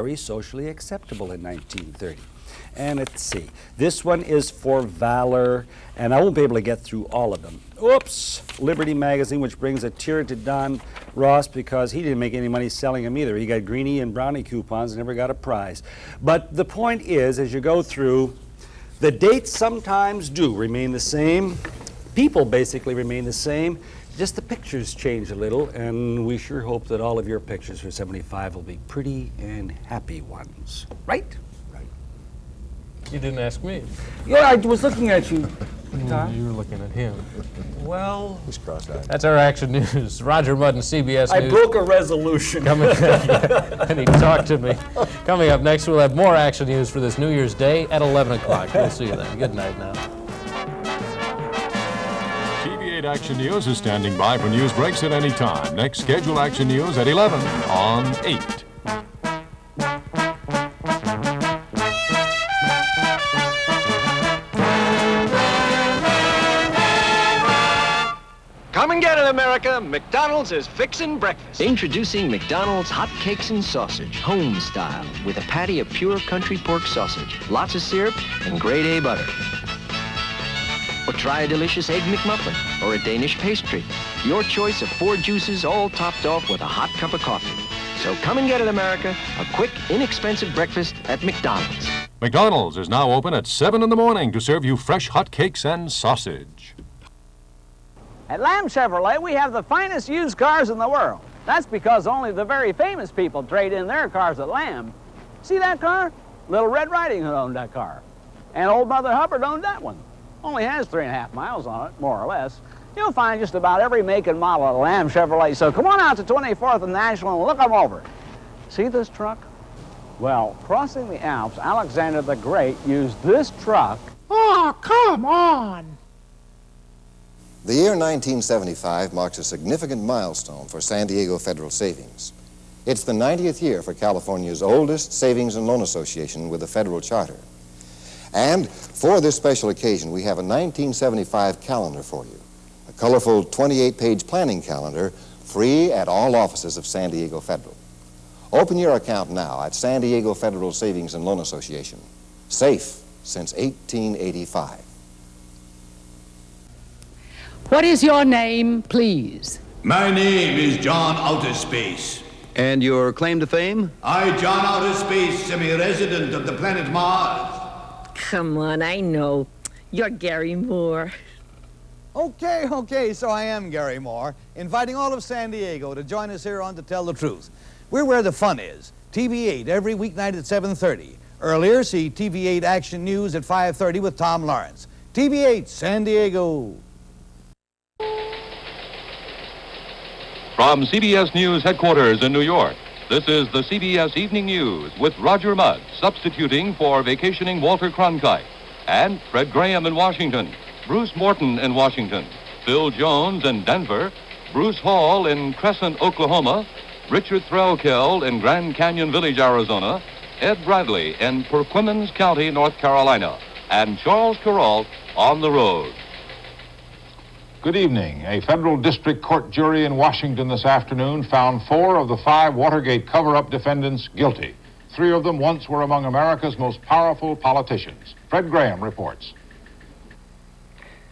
very socially acceptable in 1930. And let's see, this one is for valor, and I won't be able to get through all of them. Oops, Liberty Magazine, which brings a tear to Don Ross because he didn't make any money selling them either. He got greenie and brownie coupons and never got a prize. But the point is, as you go through, the dates sometimes do remain the same. People basically remain the same. Just the pictures change a little, and we sure hope that all of your pictures for 75 will be pretty and happy ones. Right? Right. You didn't ask me. Yeah, I was looking at you. You were looking at him. Well, He's cross-eyed. That's our action news. Roger Mudd and CBS I News. broke a resolution. And he talked to me. Coming up next, we'll have more action news for this New Year's Day at 11 o'clock. We'll see you then. Good night now. TV8 Action News is standing by for news breaks at any time. Next scheduled Action News at 11 on 8. Come and get it, America. McDonald's is fixing breakfast. Introducing McDonald's Hot Cakes and Sausage, home style, with a patty of pure country pork sausage, lots of syrup, and grade A butter. Or try a delicious Egg McMuffin or a Danish pastry. Your choice of 4 juices, all topped off with a hot cup of coffee. So come and get it, America. A quick, inexpensive breakfast at McDonald's. McDonald's is now open at 7 in the morning to serve you fresh hot cakes and sausage. At Lamb Chevrolet, we have the finest used cars in the world. That's because only the very famous people trade in their cars at Lamb. See that car? Little Red Riding Hood owned that car. And Old Mother Hubbard owned that one. Only has 3.5 miles on it, more or less. You'll find just about every make and model at Lamb Chevrolet, so come on out to 24th and National and look them over. See this truck? Well, crossing the Alps, Alexander the Great used this truck. Oh, come on! The year 1975 marks a significant milestone for San Diego Federal Savings. It's the 90th year for California's oldest savings and loan association with a federal charter. And for this special occasion, we have a 1975 calendar for you, a colorful 28-page planning calendar, free at all offices of San Diego Federal. Open your account now at San Diego Federal Savings and Loan Association. Safe since 1885. What is your name, please? My name is John Outer Space. And your claim to fame? I, John Outer Space, am a resident of the planet Mars. Come on, I know. You're Gary Moore. Okay, so I am Gary Moore, inviting all of San Diego to join us here on To Tell the Truth. We're where the fun is. TV8 every weeknight at 7:30. Earlier, see TV8 Action News at 5:30 with Tom Lawrence. TV8 San Diego. From CBS News headquarters in New York, this is the CBS Evening News with Roger Mudd substituting for vacationing Walter Cronkite, and Fred Graham in Washington, Bruce Morton in Washington, Phil Jones in Denver, Bruce Hall in Crescent, Oklahoma, Richard Threlkeld in Grand Canyon Village, Arizona, Ed Bradley in Perquimans County, North Carolina, and Charles Carrault on the road. Good evening. A federal district court jury in Washington this afternoon found 4 of the 5 Watergate cover-up defendants guilty. 3 of them once were among America's most powerful politicians. Fred Graham reports.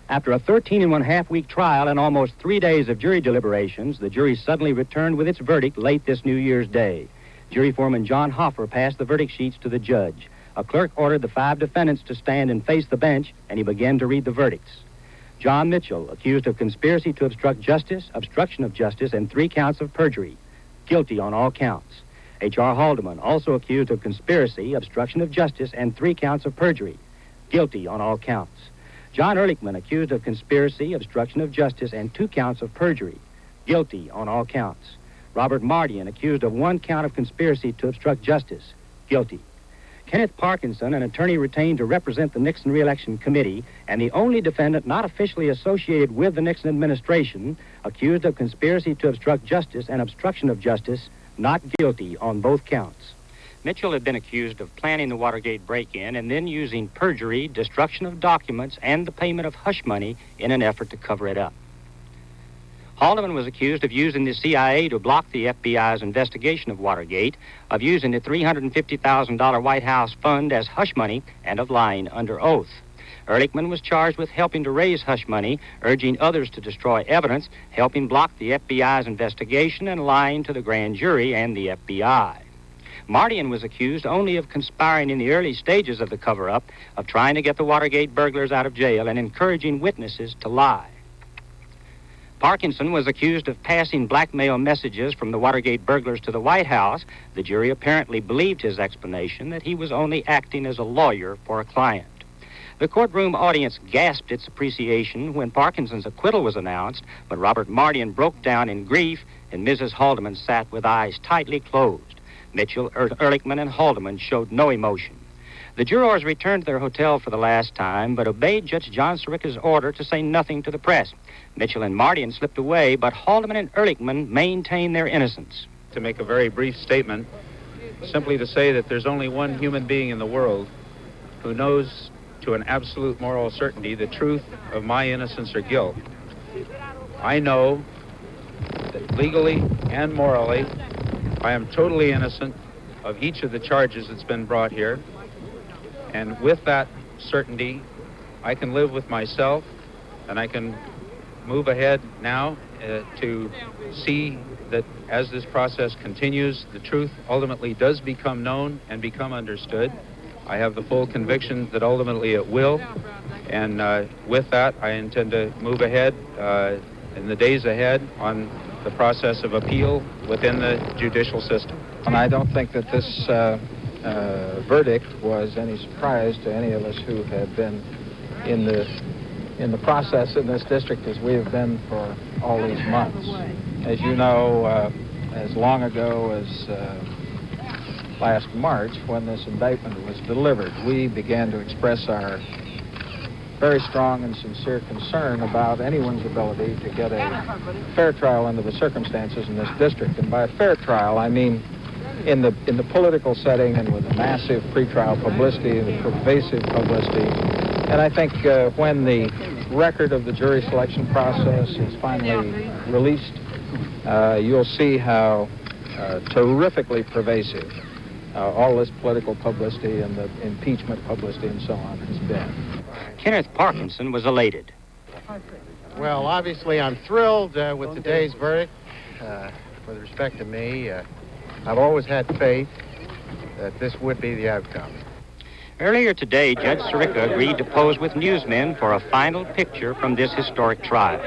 After a 13-and-1/2-week trial and almost 3 days of jury deliberations, the jury suddenly returned with its verdict late this New Year's Day. Jury foreman John Hoffer passed the verdict sheets to the judge. A clerk ordered the 5 defendants to stand and face the bench, and he began to read the verdicts. John Mitchell, accused of conspiracy to obstruct justice, obstruction of justice, and 3 counts of perjury. Guilty on all counts. H.R. Haldeman, also accused of conspiracy, obstruction of justice, and 3 counts of perjury. Guilty on all counts. John Ehrlichman, accused of conspiracy, obstruction of justice, and 2 counts of perjury. Guilty on all counts. Robert Mardian, accused of 1 count of conspiracy to obstruct justice. Guilty. Kenneth Parkinson, an attorney retained to represent the Nixon Re-Election Committee, and the only defendant not officially associated with the Nixon administration, accused of conspiracy to obstruct justice and obstruction of justice, not guilty on both counts. Mitchell had been accused of planning the Watergate break-in and then using perjury, destruction of documents, and the payment of hush money in an effort to cover it up. Haldeman was accused of using the CIA to block the FBI's investigation of Watergate, of using the $350,000 White House fund as hush money, and of lying under oath. Ehrlichman was charged with helping to raise hush money, urging others to destroy evidence, helping block the FBI's investigation, and lying to the grand jury and the FBI. Mardian was accused only of conspiring in the early stages of the cover-up, of trying to get the Watergate burglars out of jail and encouraging witnesses to lie. Parkinson was accused of passing blackmail messages from the Watergate burglars to the White House. The jury apparently believed his explanation that he was only acting as a lawyer for a client. The courtroom audience gasped its appreciation when Parkinson's acquittal was announced, but Robert Mardian broke down in grief, and Mrs. Haldeman sat with eyes tightly closed. Mitchell, Ehrlichman, and Haldeman showed no emotion. The jurors returned to their hotel for the last time, but obeyed Judge John Sirica's order to say nothing to the press. Mitchell and Mardian slipped away, but Haldeman and Ehrlichman maintained their innocence. To make a very brief statement, simply to say that there's only one human being in the world who knows to an absolute moral certainty the truth of my innocence or guilt. I know that legally and morally I am totally innocent of each of the charges that's been brought here, and with that certainty I can live with myself, and I can move ahead now to see that as this process continues, the truth ultimately does become known and become understood. I have the full conviction that ultimately it will, and with that, I intend to move ahead in the days ahead on the process of appeal within the judicial system. And I don't think that this verdict was any surprise to any of us who have been in the process in this district as we have been for all these months. As you know, as long ago as last March, when this indictment was delivered, we began to express our very strong and sincere concern about anyone's ability to get a fair trial under the circumstances in this district. And by a fair trial, I mean in the political setting and with the massive pretrial publicity, the pervasive publicity. And I think when the record of the jury selection process is finally released, you'll see how terrifically pervasive all this political publicity and the impeachment publicity and so on has been. Kenneth Parkinson was elated. Well, obviously I'm thrilled with today's verdict. With respect to me, I've always had faith that this would be the outcome. Earlier today, Judge Sirica agreed to pose with newsmen for a final picture from this historic trial.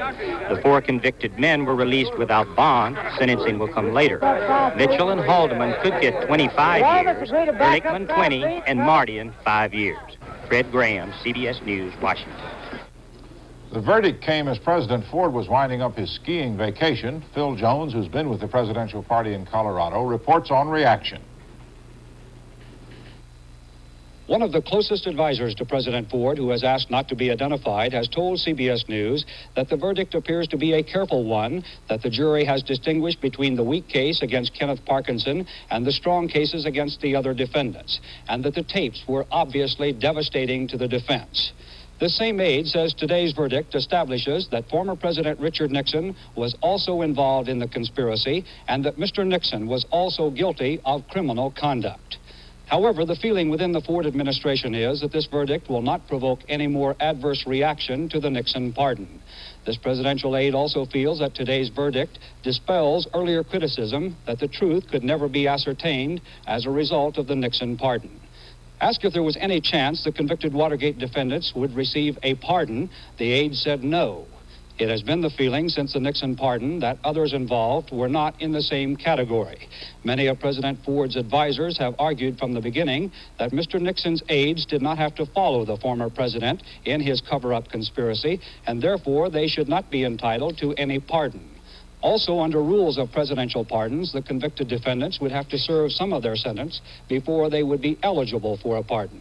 The 4 convicted men were released without bond. Sentencing will come later. Mitchell and Haldeman could get 25 years, Ehrlichman 20, and Mardian 5 years. Fred Graham, CBS News, Washington. The verdict came as President Ford was winding up his skiing vacation. Phil Jones, who's been with the presidential party in Colorado, reports on reaction. One of the closest advisors to President Ford, who has asked not to be identified, has told CBS News that the verdict appears to be a careful one, that the jury has distinguished between the weak case against Kenneth Parkinson and the strong cases against the other defendants, and that the tapes were obviously devastating to the defense. The same aide says today's verdict establishes that former President Richard Nixon was also involved in the conspiracy and that Mr. Nixon was also guilty of criminal conduct. However, the feeling within the Ford administration is that this verdict will not provoke any more adverse reaction to the Nixon pardon. This presidential aide also feels that today's verdict dispels earlier criticism that the truth could never be ascertained as a result of the Nixon pardon. Asked if there was any chance the convicted Watergate defendants would receive a pardon, the aide said no. It has been the feeling since the Nixon pardon that others involved were not in the same category. Many of President Ford's advisors have argued from the beginning that Mr. Nixon's aides did not have to follow the former president in his cover-up conspiracy, and therefore they should not be entitled to any pardon. Also, under rules of presidential pardons, the convicted defendants would have to serve some of their sentence before they would be eligible for a pardon.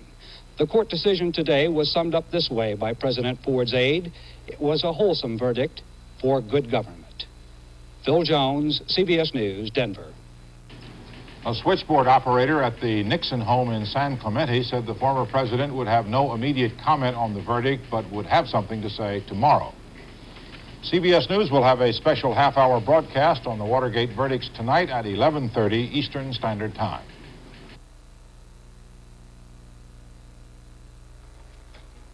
The court decision today was summed up this way by President Ford's aide: it was a wholesome verdict for good government. Phil Jones, CBS News, Denver. A switchboard operator at the Nixon home in San Clemente said the former president would have no immediate comment on the verdict, but would have something to say tomorrow. CBS News will have a special half-hour broadcast on the Watergate verdicts tonight at 11:30 Eastern Standard Time.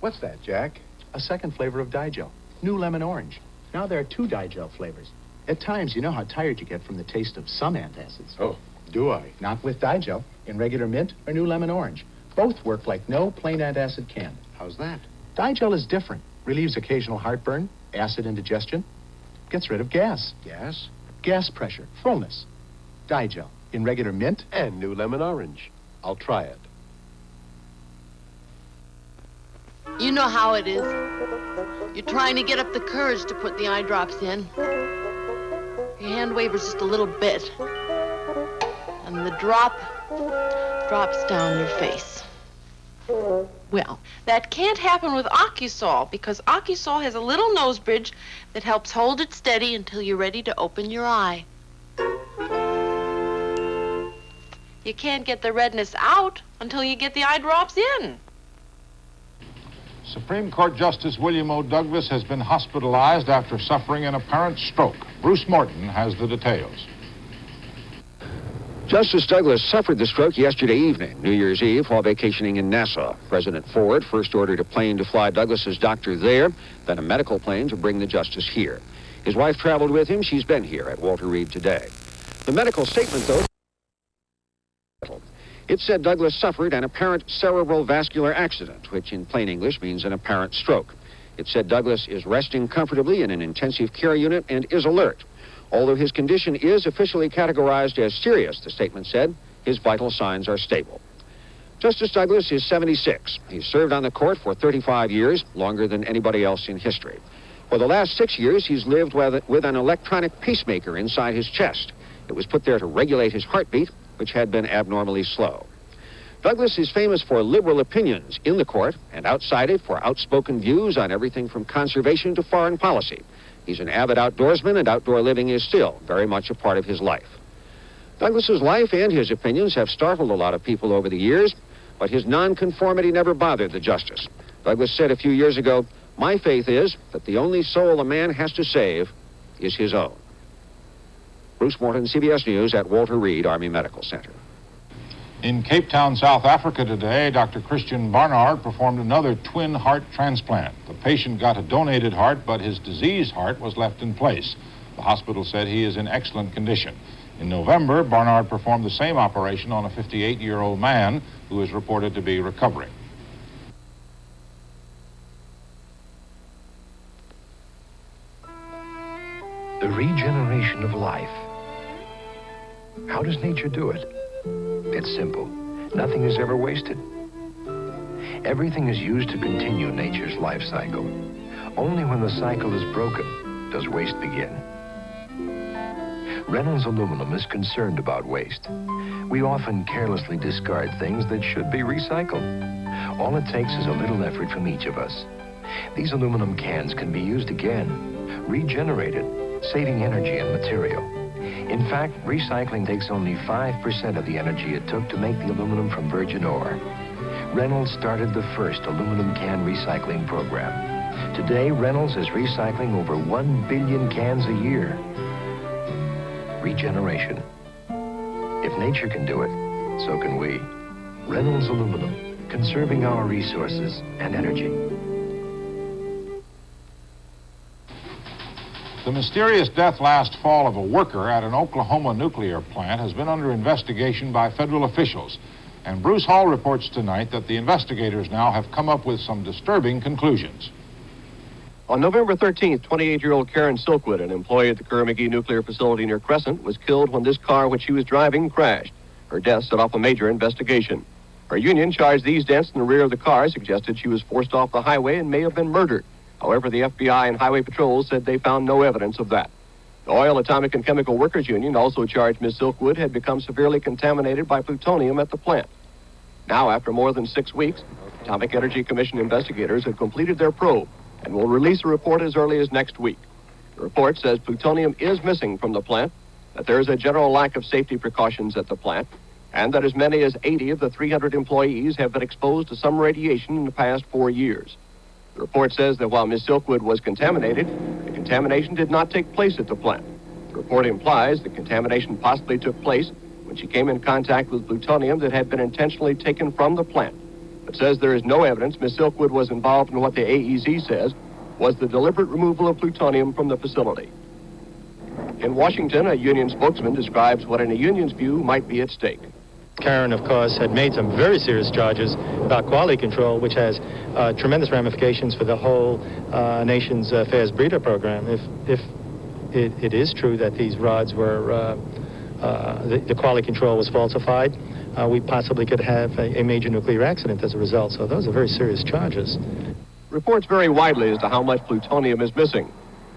What's that, Jack? A second flavor of Digel. New lemon orange. Now there are 2 Digel flavors. At times, you know how tired you get from the taste of some antacids. Oh, do I? Not with Digel. In regular mint or new lemon orange. Both work like no plain antacid can. How's that? Digel is different. Relieves occasional heartburn, acid indigestion, gets rid of gas. Gas? Gas pressure, fullness. Digel. In regular mint and new lemon orange. I'll try it. You know how it is. You're trying to get up the courage to put the eye drops in. Your hand wavers just a little bit. And the drop drops down your face. Well, that can't happen with Ocusol because Ocusol has a little nose bridge that helps hold it steady until you're ready to open your eye. You can't get the redness out until you get the eye drops in. Supreme Court Justice William O. Douglas has been hospitalized after suffering an apparent stroke. Bruce Morton has the details. Justice Douglas suffered the stroke yesterday evening, New Year's Eve, while vacationing in Nassau. President Ford first ordered a plane to fly Douglas's doctor there, then a medical plane to bring the justice here. His wife traveled with him. She's been here at Walter Reed today. The medical statement, though, it said Douglas suffered an apparent cerebral vascular accident, which in plain English means an apparent stroke. It said Douglas is resting comfortably in an intensive care unit and is alert. Although his condition is officially categorized as serious, the statement said, his vital signs are stable. Justice Douglas is 76. He's served on the court for 35 years, longer than anybody else in history. For the last 6 years, he's lived with an electronic pacemaker inside his chest. It was put there to regulate his heartbeat, which had been abnormally slow. Douglas is famous for liberal opinions in the court and outside it for outspoken views on everything from conservation to foreign policy. He's an avid outdoorsman, and outdoor living is still very much a part of his life. Douglas's life and his opinions have startled a lot of people over the years, but his nonconformity never bothered the justice. Douglas said a few years ago, "My faith is that the only soul a man has to save is his own." Bruce Morton, CBS News at Walter Reed Army Medical Center. In Cape Town, South Africa today, Dr. Christian Barnard performed another twin heart transplant. The patient got a donated heart, but his diseased heart was left in place. The hospital said he is in excellent condition. In November, Barnard performed the same operation on a 58-year-old man who is reported to be recovering. The regeneration of life. How does nature do it? It's simple. Nothing is ever wasted. Everything is used to continue nature's life cycle. Only when the cycle is broken does waste begin. Reynolds Aluminum is concerned about waste. We often carelessly discard things that should be recycled. All it takes is a little effort from each of us. These aluminum cans can be used again, regenerated, saving energy and material. In fact, recycling takes only 5% of the energy it took to make the aluminum from virgin ore. Reynolds started the first aluminum can recycling program. Today, Reynolds is recycling over 1 billion cans a year. Regeneration. If nature can do it, so can we. Reynolds Aluminum, conserving our resources and energy. The mysterious death last fall of a worker at an Oklahoma nuclear plant has been under investigation by federal officials. And Bruce Hall reports tonight that the investigators now have come up with some disturbing conclusions. On November 13th, 28-year-old Karen Silkwood, an employee at the Kerr-McGee nuclear facility near Crescent, was killed when this car which she was driving crashed. Her death set off a major investigation. Her union charged these dents in the rear of the car, suggested she was forced off the highway and may have been murdered. However, the FBI and Highway Patrol said they found no evidence of that. The Oil, Atomic, and Chemical Workers Union also charged Ms. Silkwood had become severely contaminated by plutonium at the plant. Now, after more than 6 weeks, Atomic Energy Commission investigators have completed their probe and will release a report as early as next week. The report says plutonium is missing from the plant, that there is a general lack of safety precautions at the plant, and that as many as 80 of the 300 employees have been exposed to some radiation in the past 4 years. The report says that while Ms. Silkwood was contaminated, it contamination did not take place at the plant. The report implies the contamination possibly took place when she came in contact with plutonium that had been intentionally taken from the plant, but says there is no evidence Ms. Silkwood was involved in what the AEC says was the deliberate removal of plutonium from the facility. In Washington, a union spokesman describes what in a union's view might be at stake. Karen, of course, had made some very serious charges about quality control, which has tremendous ramifications for the whole nation's Fairs breeder program. If it is true that these rods were, the quality control was falsified, we possibly could have a major nuclear accident as a result. So those are very serious charges. Reports vary widely as to how much plutonium is missing.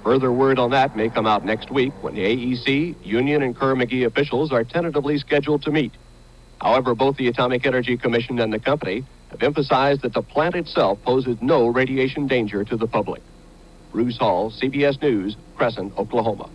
Further word on that may come out next week when the AEC, union, and Kerr-McGee officials are tentatively scheduled to meet. However, both the Atomic Energy Commission and the company have emphasized that the plant itself poses no radiation danger to the public. Bruce Hall, CBS News, Crescent, Oklahoma.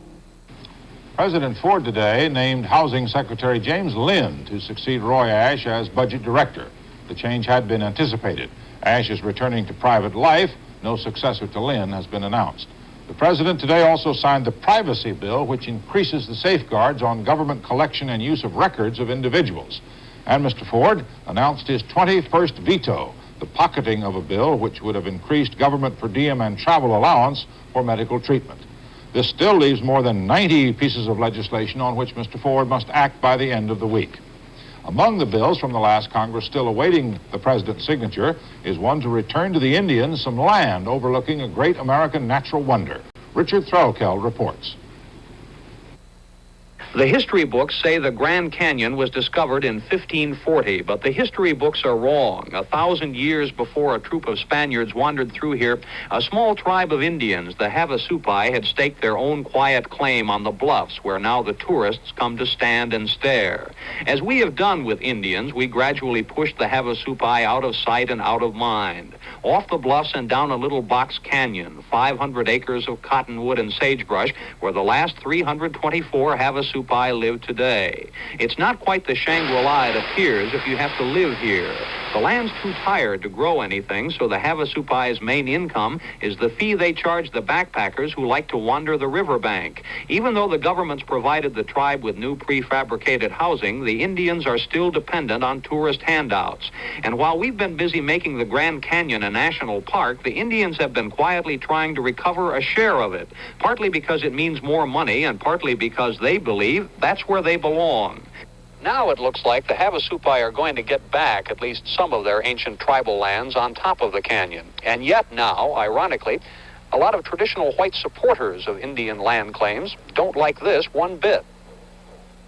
President Ford today named Housing Secretary James Lynn to succeed Roy Ashe as budget director. The change had been anticipated. Ashe is returning to private life. No successor to Lynn has been announced. The president today also signed the privacy bill, which increases the safeguards on government collection and use of records of individuals. And Mr. Ford announced his 21st veto, the pocketing of a bill which would have increased government per diem and travel allowance for medical treatment. This still leaves more than 90 pieces of legislation on which Mr. Ford must act by the end of the week. Among the bills from the last Congress still awaiting the president's signature is one to return to the Indians some land overlooking a great American natural wonder. Richard Threlkeld reports. The history books say the Grand Canyon was discovered in 1540, but the history books are wrong. 1,000 years before a troop of Spaniards wandered through here, a small tribe of Indians, the Havasupai, had staked their own quiet claim on the bluffs where now the tourists come to stand and stare. As we have done with Indians, we gradually pushed the Havasupai out of sight and out of mind. Off the bluffs and down a little box canyon, 500 acres of cottonwood and sagebrush, where the last 324 Havasupai live today. It's not quite the Shangri-La it appears if you have to live here. The land's too tired to grow anything, so the Havasupai's main income is the fee they charge the backpackers who like to wander the riverbank. Even though the government's provided the tribe with new prefabricated housing, the Indians are still dependent on tourist handouts. And while we've been busy making the Grand Canyon a national park, the Indians have been quietly trying to recover a share of it, partly because it means more money and partly because they believe that's where they belong. Now it looks like the Havasupai are going to get back at least some of their ancient tribal lands on top of the canyon. And yet now, ironically, a lot of traditional white supporters of Indian land claims don't like this one bit.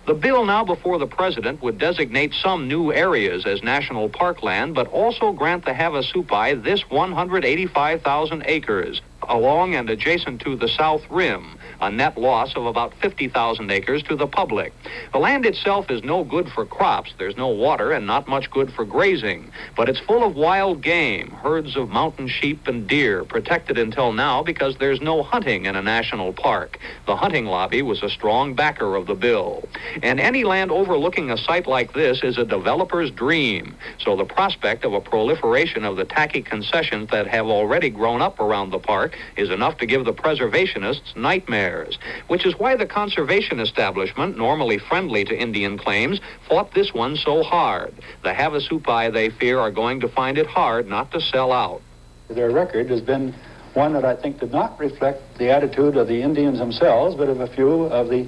The bill now before the president would designate some new areas as national parkland, but also grant the Havasupai this 185,000 acres along and adjacent to the South Rim, a net loss of about 50,000 acres to the public. The land itself is no good for crops. There's no water and not much good for grazing, but it's full of wild game, herds of mountain sheep and deer, protected until now because there's no hunting in a national park. The hunting lobby was a strong backer of the bill. And any land overlooking a site like this is a developer's dream, so the prospect of a proliferation of the tacky concessions that have already grown up around the park is enough to give the preservationists nightmares, which is why the conservation establishment, normally friendly to Indian claims, fought this one so hard. The Havasupai, they fear, are going to find it hard not to sell out. Their record has been one that I think did not reflect the attitude of the Indians themselves, but of a few of the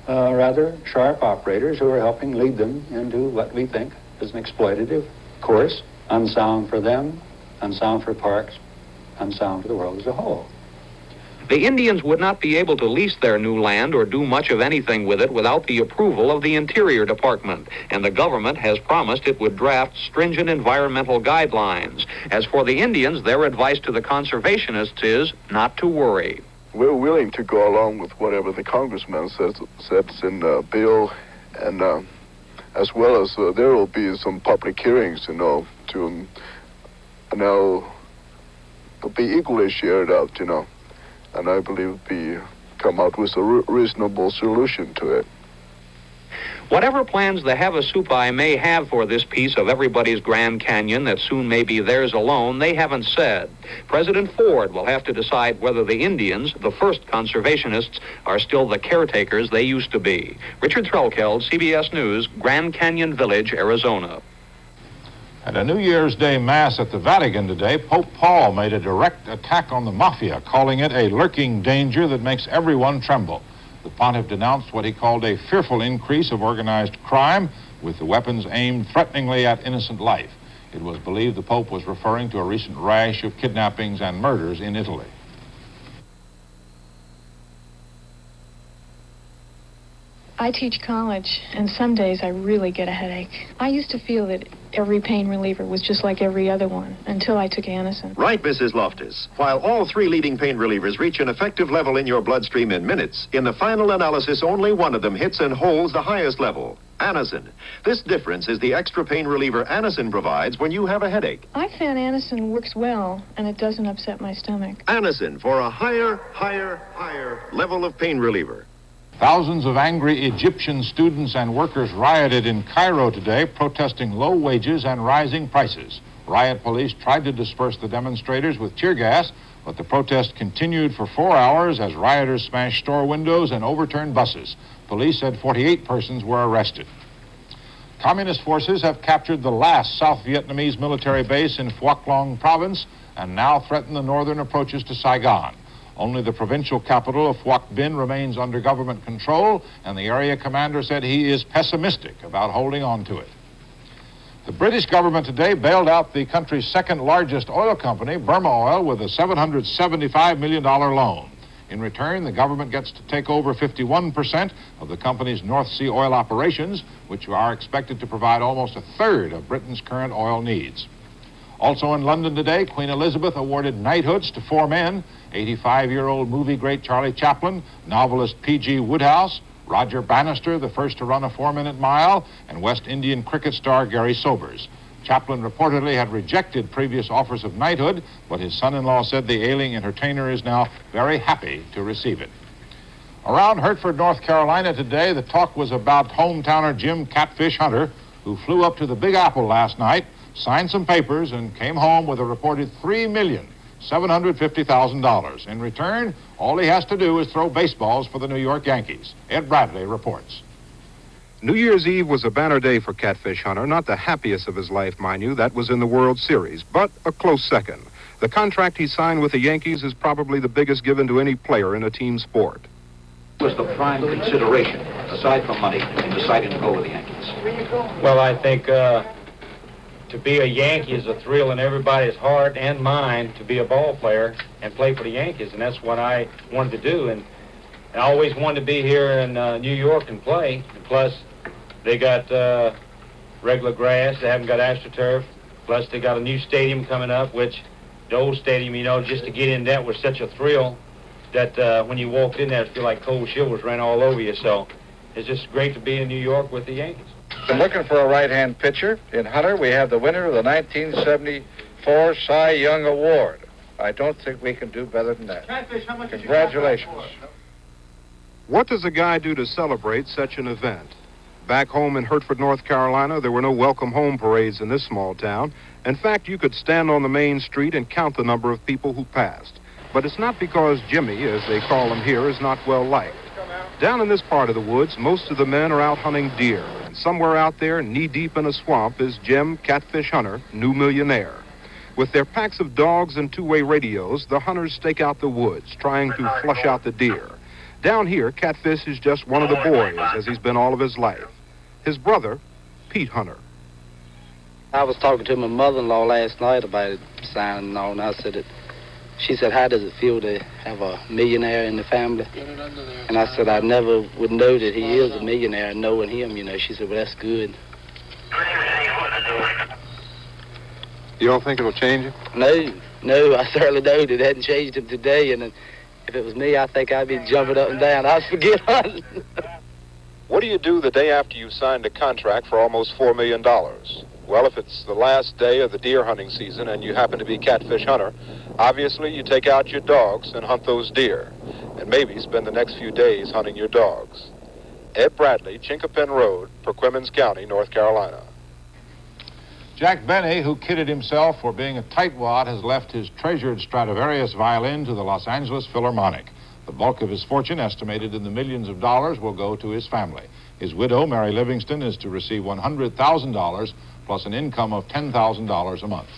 rather sharp operators who are helping lead them into what we think is an exploitative course, unsound for them, unsound for parks, unsound for the world as a whole. The Indians would not be able to lease their new land or do much of anything with it without the approval of the Interior Department, and the government has promised it would draft stringent environmental guidelines. As for the Indians, their advice to the conservationists is not to worry. We're willing to go along with whatever the congressman says in the bill, and as well as there will be some public hearings, to it'll be equally shared out, and I believe come out with a reasonable solution to it. Whatever plans the Havasupai may have for this piece of everybody's Grand Canyon that soon may be theirs alone, they haven't said. President Ford will have to decide whether the Indians, the first conservationists, are still the caretakers they used to be. Richard Threlkeld, CBS News, Grand Canyon Village, Arizona. At a New Year's Day Mass at the Vatican today, Pope Paul made a direct attack on the mafia, calling it a lurking danger that makes everyone tremble. The pontiff denounced what he called a fearful increase of organized crime, with the weapons aimed threateningly at innocent life. It was believed the Pope was referring to a recent rash of kidnappings and murders in Italy. I teach college, and some days I really get a headache. I used to feel that every pain reliever was just like every other one, until I took Anacin. Right, Mrs. Loftus. While all three leading pain relievers reach an effective level in your bloodstream in minutes, in the final analysis, only one of them hits and holds the highest level, Anacin. This difference is the extra pain reliever Anacin provides when you have a headache. I found Anacin works well, and it doesn't upset my stomach. Anacin for a higher level of pain reliever. Thousands of angry Egyptian students and workers rioted in Cairo today, protesting low wages and rising prices. Riot police tried to disperse the demonstrators with tear gas, but the protest continued for 4 hours as rioters smashed store windows and overturned buses. Police said 48 persons were arrested. Communist forces have captured the last South Vietnamese military base in Phuoc Long province and now threaten the northern approaches to Saigon. Only the provincial capital of Phuoc Binh remains under government control, and the area commander said he is pessimistic about holding on to it. The British government today bailed out the country's second largest oil company, Burma Oil, with a $775 million loan. In return, the government gets to take over 51% of the company's North Sea oil operations, which are expected to provide almost a third of Britain's current oil needs. Also in London today, Queen Elizabeth awarded knighthoods to 4 men, 85-year-old movie great Charlie Chaplin, novelist P.G. Wodehouse, Roger Bannister, the first to run a 4-minute mile, and West Indian cricket star Gary Sobers. Chaplin reportedly had rejected previous offers of knighthood, but his son-in-law said the ailing entertainer is now very happy to receive it. Around Hertford, North Carolina today, the talk was about hometowner Jim Catfish Hunter, who flew up to the Big Apple last night, signed some papers, and came home with a reported $3,750,000. In return, all he has to do is throw baseballs for the New York Yankees. Ed Bradley reports. New Year's Eve was a banner day for Catfish Hunter, not the happiest of his life, mind you. That was in the World Series, but a close second. The contract he signed with the Yankees is probably the biggest given to any player in a team sport. Was the prime consideration, aside from money, in deciding to go with the Yankees? Well, I think to be a Yankee is a thrill in everybody's heart and mind to be a ball player and play for the Yankees, and that's what I wanted to do. And I always wanted to be here in New York and play. And plus, they got regular grass. They haven't got AstroTurf. Plus, they got a new stadium coming up, which the old stadium, you know, just to get in that was such a thrill that when you walked in there, it felt like cold shivers ran all over you. So it's just great to be in New York with the Yankees. I'm looking for a right-hand pitcher. In Hunter, we have the winner of the 1974 Cy Young Award. I don't think we can do better than that. Congratulations. What does a guy do to celebrate such an event? Back home in Hertford, North Carolina, there were no welcome home parades in this small town. In fact, you could stand on the main street and count the number of people who passed. But it's not because Jimmy, as they call him here, is not well liked. Down in this part of the woods, most of the men are out hunting deer. And somewhere out there, knee-deep in a swamp, is Jim Catfish Hunter, new millionaire. With their packs of dogs and two-way radios, the hunters stake out the woods, trying to flush out the deer. Down here, Catfish is just one of the boys, as he's been all of his life. His brother, Pete Hunter. I was talking to my mother-in-law last night about it, signing and all, and I said it. She said, how does it feel to have a millionaire in the family? And I said, I never would know that he is a millionaire knowing him, you know. She said, well, that's good. You don't think it'll change him? No, I certainly know that it hadn't changed him today, and if it was me, I think I'd be jumping up and down. I'd forget hunting. What do you do the day after you've signed a contract for almost $4 million? Well, if it's the last day of the deer hunting season and you happen to be Catfish Hunter, obviously you take out your dogs and hunt those deer, and maybe spend the next few days hunting your dogs. Ed Bradley, Chinkapin Road, Perquimans County, North Carolina. Jack Benny, who kidded himself for being a tightwad, has left his treasured Stradivarius violin to the Los Angeles Philharmonic. The bulk of his fortune, estimated in the millions of dollars, will go to his family. His widow, Mary Livingston, is to receive $100,000 plus an income of $10,000 a month.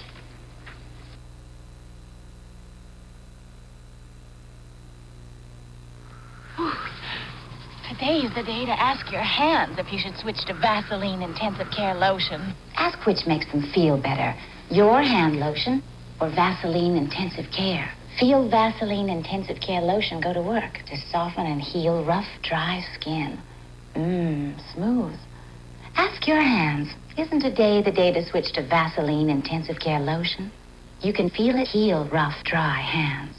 Today is the day to ask your hands if you should switch to Vaseline Intensive Care Lotion. Ask which makes them feel better, your hand lotion or Vaseline Intensive Care. Feel Vaseline Intensive Care Lotion go to work to soften and heal rough, dry skin. Smooth. Ask your hands, isn't today the day to switch to Vaseline Intensive Care Lotion? You can feel it heal rough, dry hands.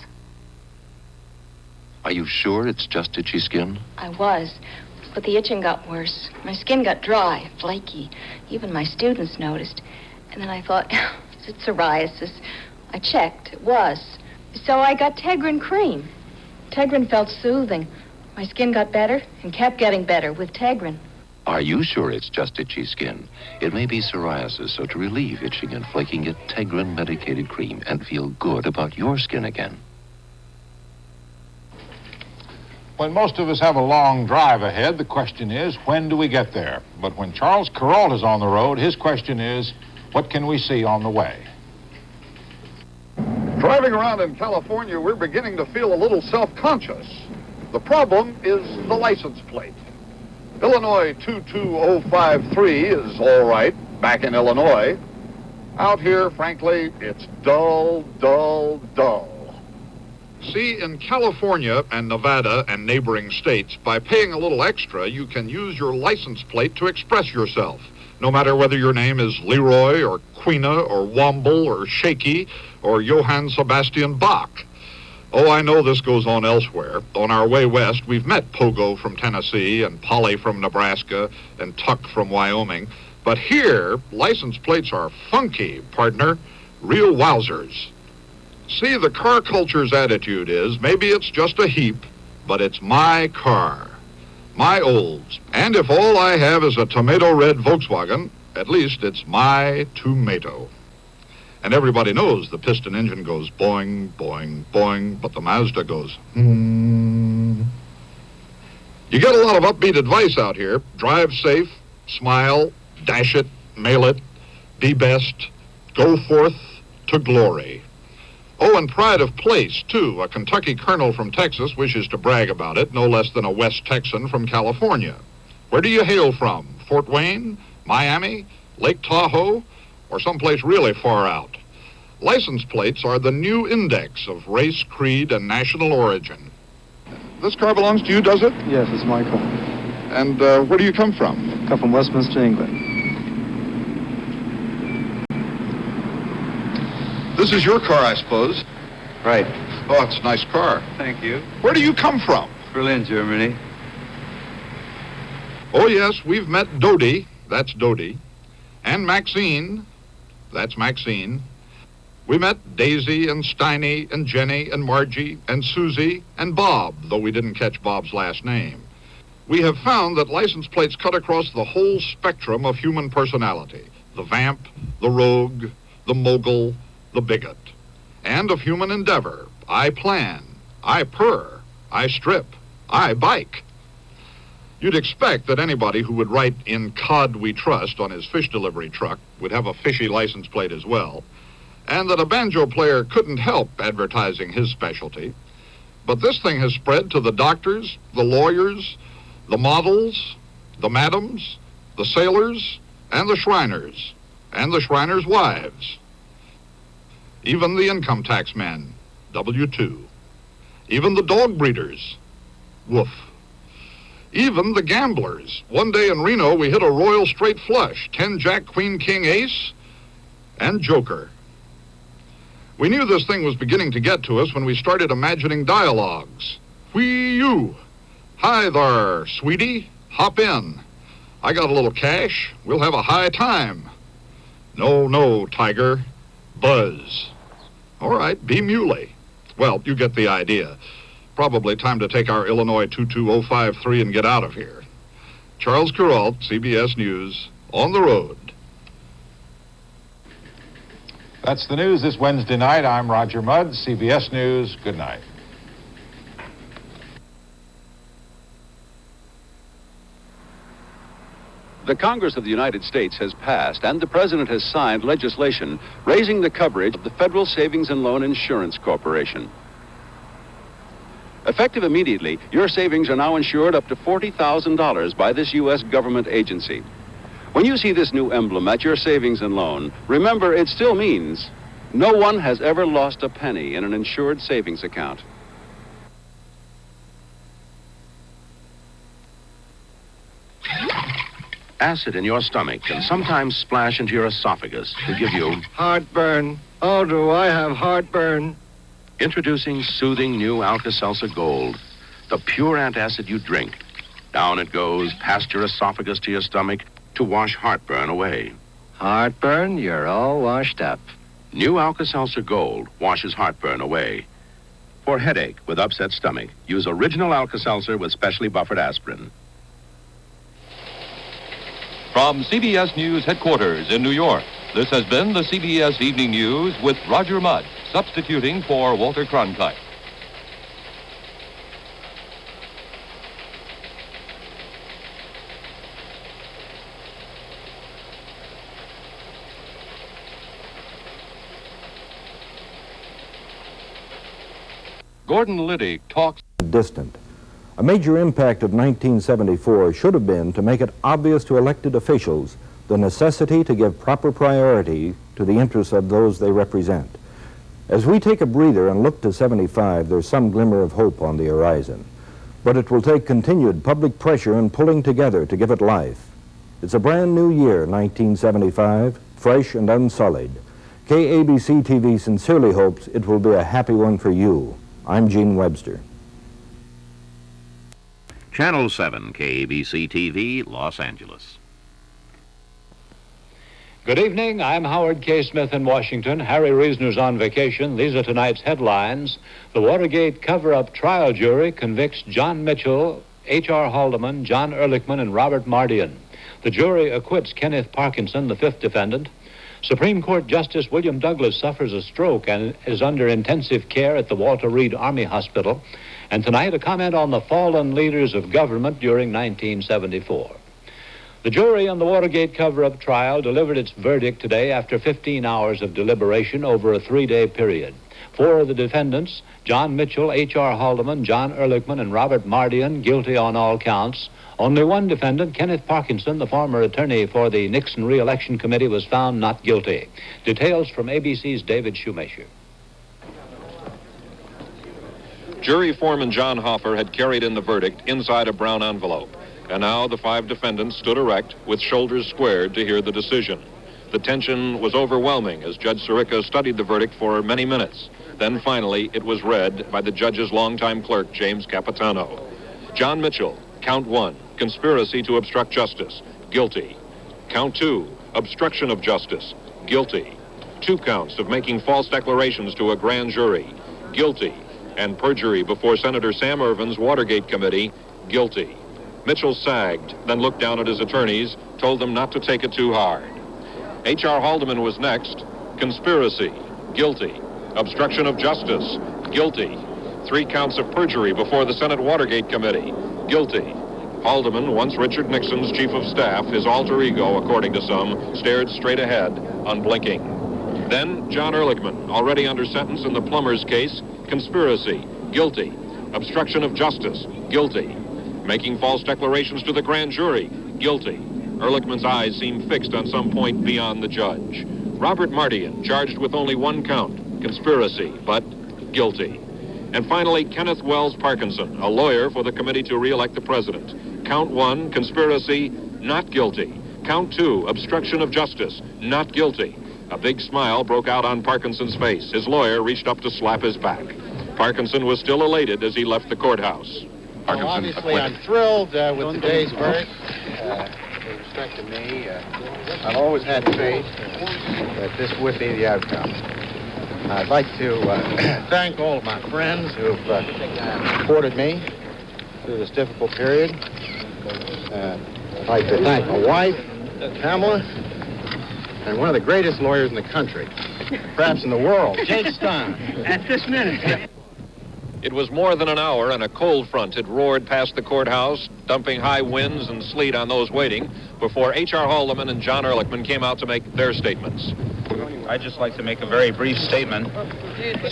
Are you sure it's just itchy skin? I was, but the itching got worse. My skin got dry, flaky. Even my students noticed. And then I thought, is it psoriasis? I checked. It was. So I got Tegrin cream. Tegrin felt soothing. My skin got better and kept getting better with Tegrin. Are you sure it's just itchy skin? It may be psoriasis, so to relieve itching and flaking, get Tegrin medicated cream and feel good about your skin again. When most of us have a long drive ahead, the question is, when do we get there? But when Charles Kuralt is on the road, his question is, what can we see on the way? Driving around in California, we're beginning to feel a little self-conscious. The problem is the license plate. Illinois 22053 is all right, back in Illinois. Out here, frankly, it's dull, dull, dull. See, in California and Nevada and neighboring states, by paying a little extra, you can use your license plate to express yourself. No matter whether your name is Leroy or Queena or Womble or Shaky or Johann Sebastian Bach. Oh, I know this goes on elsewhere. On our way west, we've met Pogo from Tennessee and Polly from Nebraska and Tuck from Wyoming. But here, license plates are funky, partner. Real wowzers. See, the car culture's attitude is, maybe it's just a heap, but it's my car. My Olds. And if all I have is a tomato red Volkswagen, at least it's my tomato. And everybody knows the piston engine goes boing, boing, boing, but the Mazda goes You get a lot of upbeat advice out here. Drive safe, smile, dash it, mail it, be best, go forth to glory. Oh, and pride of place, too. A Kentucky colonel from Texas wishes to brag about it, no less than a West Texan from California. Where do you hail from? Fort Wayne? Miami? Lake Tahoe? Or someplace really far out? License plates are the new index of race, creed, and national origin. This car belongs to you, does it? Yes, it's my car. And where do you come from? I come from Westminster, England. This is your car, I suppose. Right. Oh, it's a nice car. Thank you. Where do you come from? Berlin, Germany. Oh, yes, we've met Dodie, that's Dodie, and Maxine, that's Maxine. We met Daisy and Steiny and Jenny and Margie and Susie and Bob, though we didn't catch Bob's last name. We have found that license plates cut across the whole spectrum of human personality. The vamp, the rogue, the mogul, the bigot. And of human endeavor. I plan, I purr, I strip, I bike. You'd expect that anybody who would write "In Cod We Trust" on his fish delivery truck would have a fishy license plate as well, and that a banjo player couldn't help advertising his specialty. But this thing has spread to the doctors, the lawyers, the models, the madams, the sailors, and the Shriners, and the Shriners' wives. Even the income tax men, W-2. Even the dog breeders, woof. Even the gamblers. One day in Reno, we hit a royal straight flush, 10 Jack, Queen, King, Ace, and Joker. We knew this thing was beginning to get to us when we started imagining dialogues. Whee you. Hi there, sweetie. Hop in. I got a little cash. We'll have a high time. No, no, Tiger. Buzz. All right, be muley. Well, you get the idea. Probably time to take our Illinois 22053 and get out of here. Charles Kuralt, CBS News, on the road. That's the news this Wednesday night. I'm Roger Mudd, CBS News. Good night. The Congress of the United States has passed and the President has signed legislation raising the coverage of the Federal Savings and Loan Insurance Corporation. Effective immediately, your savings are now insured up to $40,000 by this U.S. government agency. When you see this new emblem at your savings and loan, remember it still means no one has ever lost a penny in an insured savings account. Acid in your stomach can sometimes splash into your esophagus to give you heartburn. Oh, do I have heartburn? Introducing soothing new Alka-Seltzer Gold, the pure antacid you drink. Down it goes, past your esophagus to your stomach to wash heartburn away. Heartburn? You're all washed up. New Alka-Seltzer Gold washes heartburn away. For headache with upset stomach, use original Alka-Seltzer with specially buffered aspirin. From CBS News headquarters in New York, this has been the CBS Evening News with Roger Mudd, substituting for Walter Cronkite. Gordon Liddy talks distant. A major impact of 1974 should have been to make it obvious to elected officials the necessity to give proper priority to the interests of those they represent. As we take a breather and look to 75, there's some glimmer of hope on the horizon. But it will take continued public pressure and pulling together to give it life. It's a brand new year, 1975, fresh and unsullied. KABC TV sincerely hopes it will be a happy one for you. I'm Gene Webster. Channel 7, KABC TV, Los Angeles. Good evening. I'm Howard K. Smith in Washington. Harry Reasoner's on vacation. These are tonight's headlines. The Watergate cover-up trial jury convicts John Mitchell, H.R. Haldeman, John Ehrlichman, and Robert Mardian. The jury acquits Kenneth Parkinson, the fifth defendant. Supreme Court Justice William Douglas suffers a stroke and is under intensive care at the Walter Reed Army Hospital. And tonight, a comment on the fallen leaders of government during 1974. The jury on the Watergate cover-up trial delivered its verdict today after 15 hours of deliberation over a 3-day period. 4 of the defendants, John Mitchell, H.R. Haldeman, John Ehrlichman, and Robert Mardian, guilty on all counts. Only one defendant, Kenneth Parkinson, the former attorney for the Nixon Re-Election Committee, was found not guilty. Details from ABC's David Shoemaker. Jury foreman John Hoffer had carried in the verdict inside a brown envelope. And now the 5 defendants stood erect with shoulders squared to hear the decision. The tension was overwhelming as Judge Sirica studied the verdict for many minutes. Then finally, it was read by the judge's longtime clerk, James Capitano. John Mitchell, count 1, conspiracy to obstruct justice, guilty. Count 2, obstruction of justice, guilty. 2 counts of making false declarations to a grand jury, guilty. And perjury before Senator Sam Ervin's Watergate Committee, guilty. Mitchell sagged, then looked down at his attorneys, told them not to take it too hard. H.R. Haldeman was next. Conspiracy, guilty. Obstruction of justice, guilty. 3 counts of perjury before the Senate Watergate Committee, guilty. Haldeman, once Richard Nixon's chief of staff, his alter ego, according to some, stared straight ahead, unblinking. Then John Ehrlichman, already under sentence in the plumber's case, conspiracy, guilty. Obstruction of justice, guilty. Making false declarations to the grand jury, guilty. Ehrlichman's eyes seemed fixed on some point beyond the judge. Robert Mardian, charged with only 1 count, conspiracy, but guilty. And finally, Kenneth Wells Parkinson, a lawyer for the committee to re-elect the president. Count 1, conspiracy, not guilty. Count 2, obstruction of justice, not guilty. A big smile broke out on Parkinson's face. His lawyer reached up to slap his back. Parkinson was still elated as he left the courthouse. Well, obviously, I'm thrilled with today's verdict. With respect to me, I've always had faith that this would be the outcome. I'd like to thank all of my friends who've supported me through this difficult period. I'd like to thank my wife, Pamela, and one of the greatest lawyers in the country, perhaps in the world, Jake Stein. At this minute. It was more than an hour, and a cold front had roared past the courthouse, dumping high winds and sleet on those waiting, before H.R. Haldeman and John Ehrlichman came out to make their statements. I'd just like to make a very brief statement,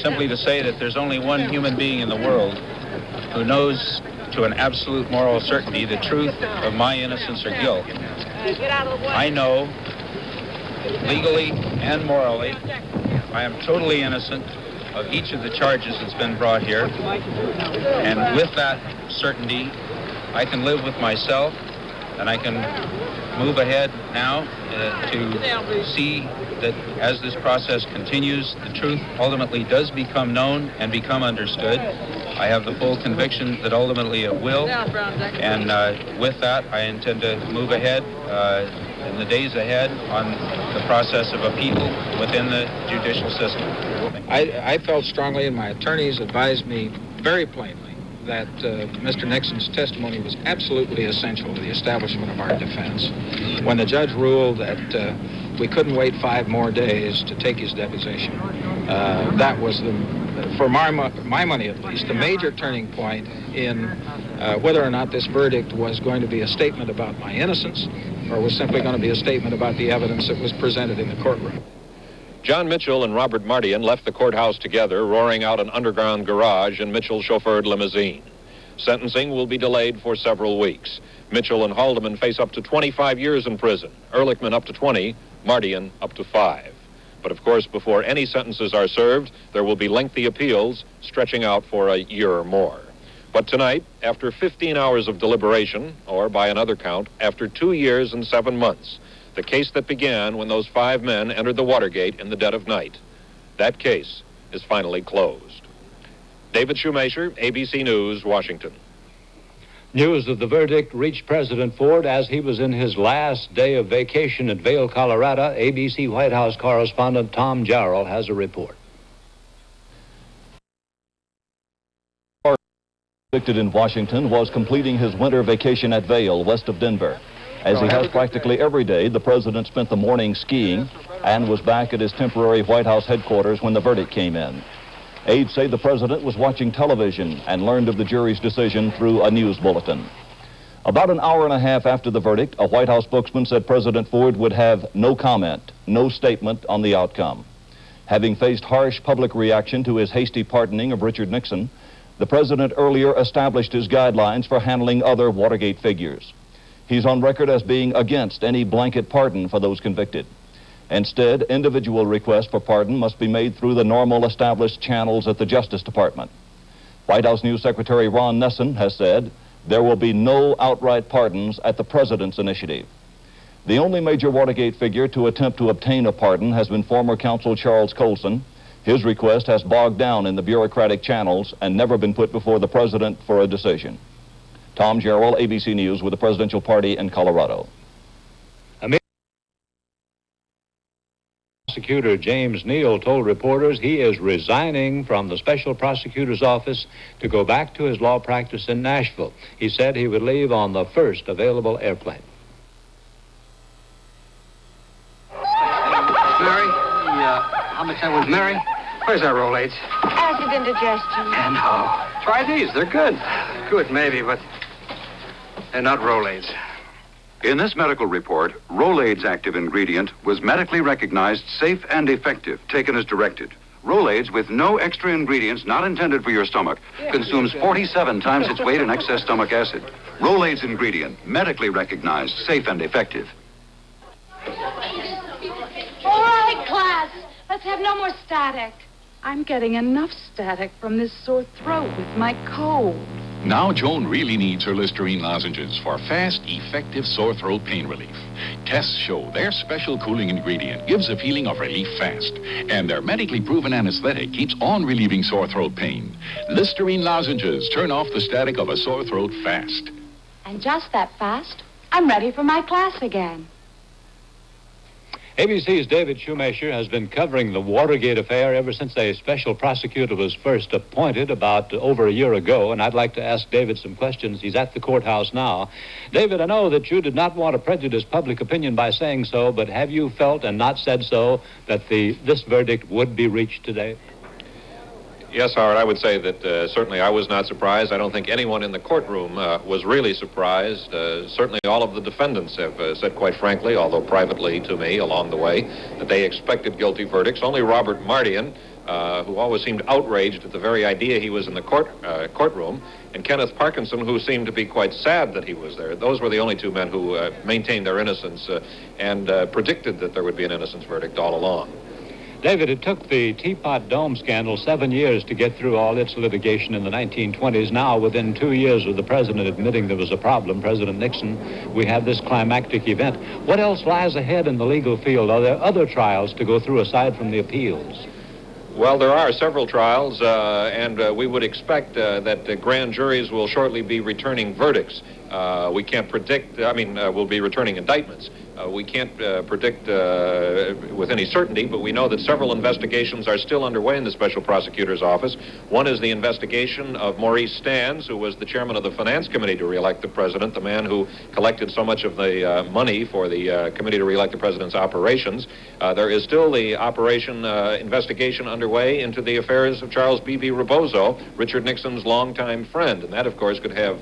simply to say that there's only one human being in the world who knows to an absolute moral certainty the truth of my innocence or guilt. I know, legally and morally, I am totally innocent of each of the charges that's been brought here. And with that certainty, I can live with myself, and I can move ahead now to see that as this process continues, the truth ultimately does become known and become understood. I have the full conviction that ultimately it will. And with that, I intend to move ahead in the days ahead on the process of appeal within the judicial system. I felt strongly, and my attorneys advised me very plainly, that Mr. Nixon's testimony was absolutely essential to the establishment of our defense. When the judge ruled that we couldn't wait 5 more days to take his deposition, that was, for my money at least, the major turning point in whether or not this verdict was going to be a statement about my innocence or was simply going to be a statement about the evidence that was presented in the courtroom. John Mitchell and Robert Mardian left the courthouse together, roaring out an underground garage in Mitchell's chauffeured limousine. Sentencing will be delayed for several weeks. Mitchell and Haldeman face up to 25 years in prison, Ehrlichman up to 20, Mardian up to 5. But of course, before any sentences are served, there will be lengthy appeals stretching out for a year or more. But tonight, after 15 hours of deliberation, or by another count, after 2 years and 7 months, the case that began when those 5 men entered the Watergate in the dead of night, that case is finally closed. David Shoemaker, ABC News, Washington. News of the verdict reached President Ford as he was in his last day of vacation at Vail, Colorado. ABC White House correspondent Tom Jarrell has a report. Convicted in Washington was completing his winter vacation at Vail, west of Denver. As he has practically every day, the president spent the morning skiing and was back at his temporary White House headquarters when the verdict came in. Aides say the president was watching television and learned of the jury's decision through a news bulletin. About an hour and a half after the verdict, a White House spokesman said President Ford would have no comment, no statement on the outcome. Having faced harsh public reaction to his hasty pardoning of Richard Nixon, the president earlier established his guidelines for handling other Watergate figures. He's on record as being against any blanket pardon for those convicted. Instead, individual requests for pardon must be made through the normal established channels at the Justice Department. White House News Secretary Ron Nessen has said there will be no outright pardons at the president's initiative. The only major Watergate figure to attempt to obtain a pardon has been former counsel Charles Colson. His request has bogged down in the bureaucratic channels and never been put before the president for a decision. Tom Jarrell, ABC News, with the presidential party in Colorado. Prosecutor James Neal told reporters he is resigning from the special prosecutor's office to go back to his law practice in Nashville. He said he would leave on the first available airplane. Mary, how much I was Mary? Where's our Rolaids? Acid indigestion. No. Try these. They're good. Good, maybe, but they're not Rolaids. In this medical report, Rolaids active ingredient was medically recognized safe and effective, taken as directed. Rolaids, with no extra ingredients not intended for your stomach, consumes 47 times its weight in excess stomach acid. Rolaids ingredient, medically recognized, safe and effective. All right, class. Let's have no more static. I'm getting enough static from this sore throat with my cold. Now Joan really needs her Listerine lozenges for fast, effective sore throat pain relief. Tests show their special cooling ingredient gives a feeling of relief fast, and their medically proven anesthetic keeps on relieving sore throat pain. Listerine lozenges turn off the static of a sore throat fast. And just that fast, I'm ready for my class again. ABC's David Shoemaker has been covering the Watergate affair ever since a special prosecutor was first appointed about over a year ago, and I'd like to ask David some questions. He's at the courthouse now. David, I know that you did not want to prejudice public opinion by saying so, but have you felt and not said so that this verdict would be reached today? Yes, Howard, I would say that certainly I was not surprised. I don't think anyone in the courtroom was really surprised. Certainly all of the defendants have said quite frankly, although privately to me along the way, that they expected guilty verdicts. Only Robert Mardian, who always seemed outraged at the very idea he was in the courtroom, and Kenneth Parkinson, who seemed to be quite sad that he was there. Those were the only two men who maintained their innocence and predicted that there would be an innocence verdict all along. David, it took the Teapot Dome scandal 7 years to get through all its litigation in the 1920s. Now, within 2 years of the president admitting there was a problem, President Nixon, we have this climactic event. What else lies ahead in the legal field? Are there other trials to go through aside from the appeals? Well, there are several trials, and we would expect that grand juries will shortly be returning verdicts. We can't predict, we'll be returning indictments. We can't predict with any certainty, but we know that several investigations are still underway in the Special Prosecutor's Office. One is the investigation of Maurice Stans, who was the chairman of the Finance Committee to re-elect the president, the man who collected so much of the money for the committee to re-elect the president's operations. There is still the investigation underway into the affairs of Charles B.B. Rebozo, Richard Nixon's longtime friend, and that, of course, could have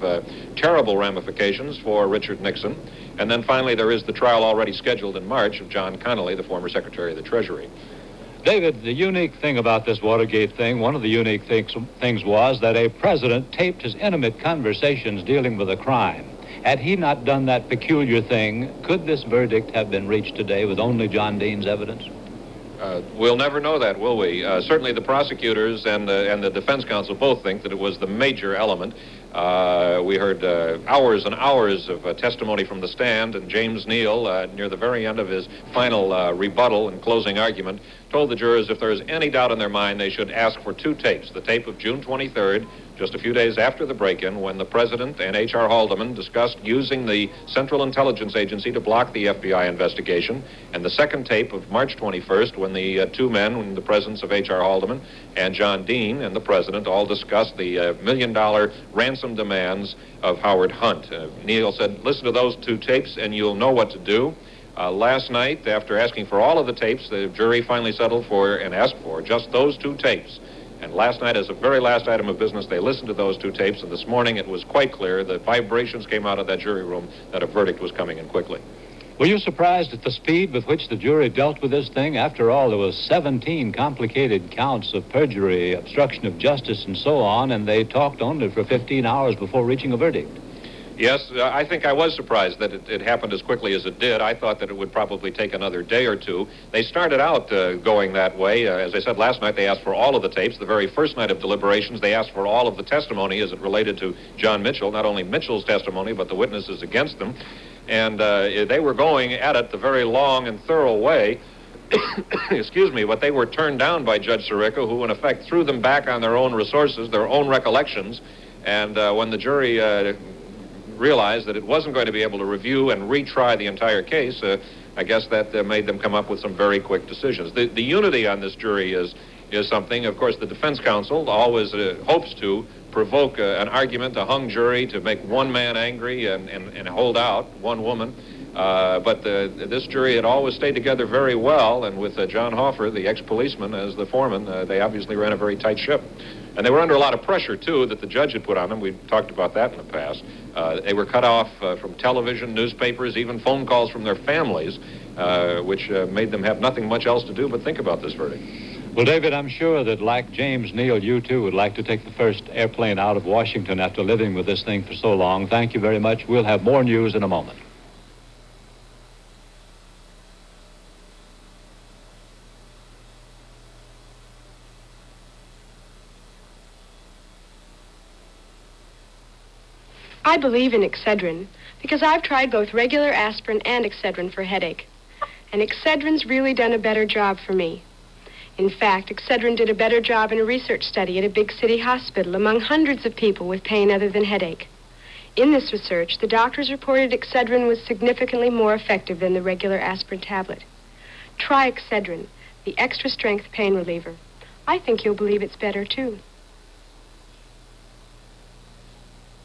terrible ramifications for Richard Nixon. And then finally, there is the trial already scheduled in March of John Connally, the former Secretary of the Treasury. David, the unique thing about this Watergate thing, one of the unique things was that a president taped his intimate conversations dealing with a crime. Had he not done that peculiar thing, could this verdict have been reached today with only John Dean's evidence? We'll never know that, will we? Certainly the prosecutors and the defense counsel both think that it was the major element. We heard hours and hours of testimony from the stand, and James Neal, near the very end of his final rebuttal and closing argument, told the jurors if there is any doubt in their mind, they should ask for two tapes. The tape of June 23rd, just a few days after the break-in, when the president and H.R. Haldeman discussed using the Central Intelligence Agency to block the FBI investigation, and the second tape of March 21st, when the two men, in the presence of H.R. Haldeman and John Dean and the president, all discussed the $1 million ransom demands of Howard Hunt. Neal said, listen to those two tapes and you'll know what to do. Last night, after asking for all of the tapes, the jury finally settled for and asked for just those two tapes. And last night, as a very last item of business, they listened to those two tapes, and this morning it was quite clear that vibrations came out of that jury room that a verdict was coming in quickly. Were you surprised at the speed with which the jury dealt with this thing? After all, there was 17 complicated counts of perjury, obstruction of justice, and so on, and they talked only for 15 hours before reaching a verdict. Yes, I think I was surprised that it happened as quickly as it did. I thought that it would probably take another day or two. They started out going that way. As I said last night, they asked for all of the tapes. The very first night of deliberations, they asked for all of the testimony as it related to John Mitchell, not only Mitchell's testimony, but the witnesses against them. And they were going at it the very long and thorough way. Excuse me, but they were turned down by Judge Sirica, who in effect threw them back on their own resources, their own recollections. And when the jury realized that it wasn't going to be able to review and retry the entire case, I guess that made them come up with some very quick decisions. The unity on this jury is something. Of course, the defense counsel always hopes to provoke an argument, a hung jury, to make one man angry and hold out one woman. But this jury had always stayed together very well, and with John Hoffer, the ex-policeman, as the foreman, they obviously ran a very tight ship. And they were under a lot of pressure, too, that the judge had put on them. We've talked about that in the past. They were cut off from television, newspapers, even phone calls from their families, which made them have nothing much else to do but think about this verdict. Well, David, I'm sure that, like James Neal, you, too, would like to take the first airplane out of Washington after living with this thing for so long. Thank you very much. We'll have more news in a moment. I believe in Excedrin because I've tried both regular aspirin and Excedrin for headache. And Excedrin's really done a better job for me. In fact, Excedrin did a better job in a research study at a big city hospital among hundreds of people with pain other than headache. In this research, the doctors reported Excedrin was significantly more effective than the regular aspirin tablet. Try Excedrin, the extra-strength pain reliever. I think you'll believe it's better, too.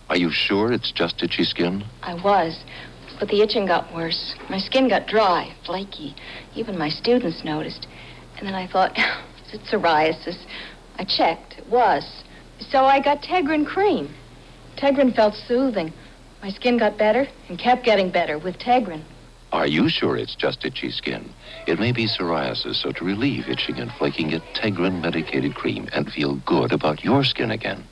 Are you sure it's just itchy skin? I was, but the itching got worse. My skin got dry, flaky. Even my students noticed. And then I thought, is it psoriasis? I checked. It was. So I got Tegrin cream. Tegrin felt soothing. My skin got better and kept getting better with Tegrin. Are you sure it's just itchy skin? It may be psoriasis, so to relieve itching and flaking, get Tegrin medicated cream and feel good about your skin again.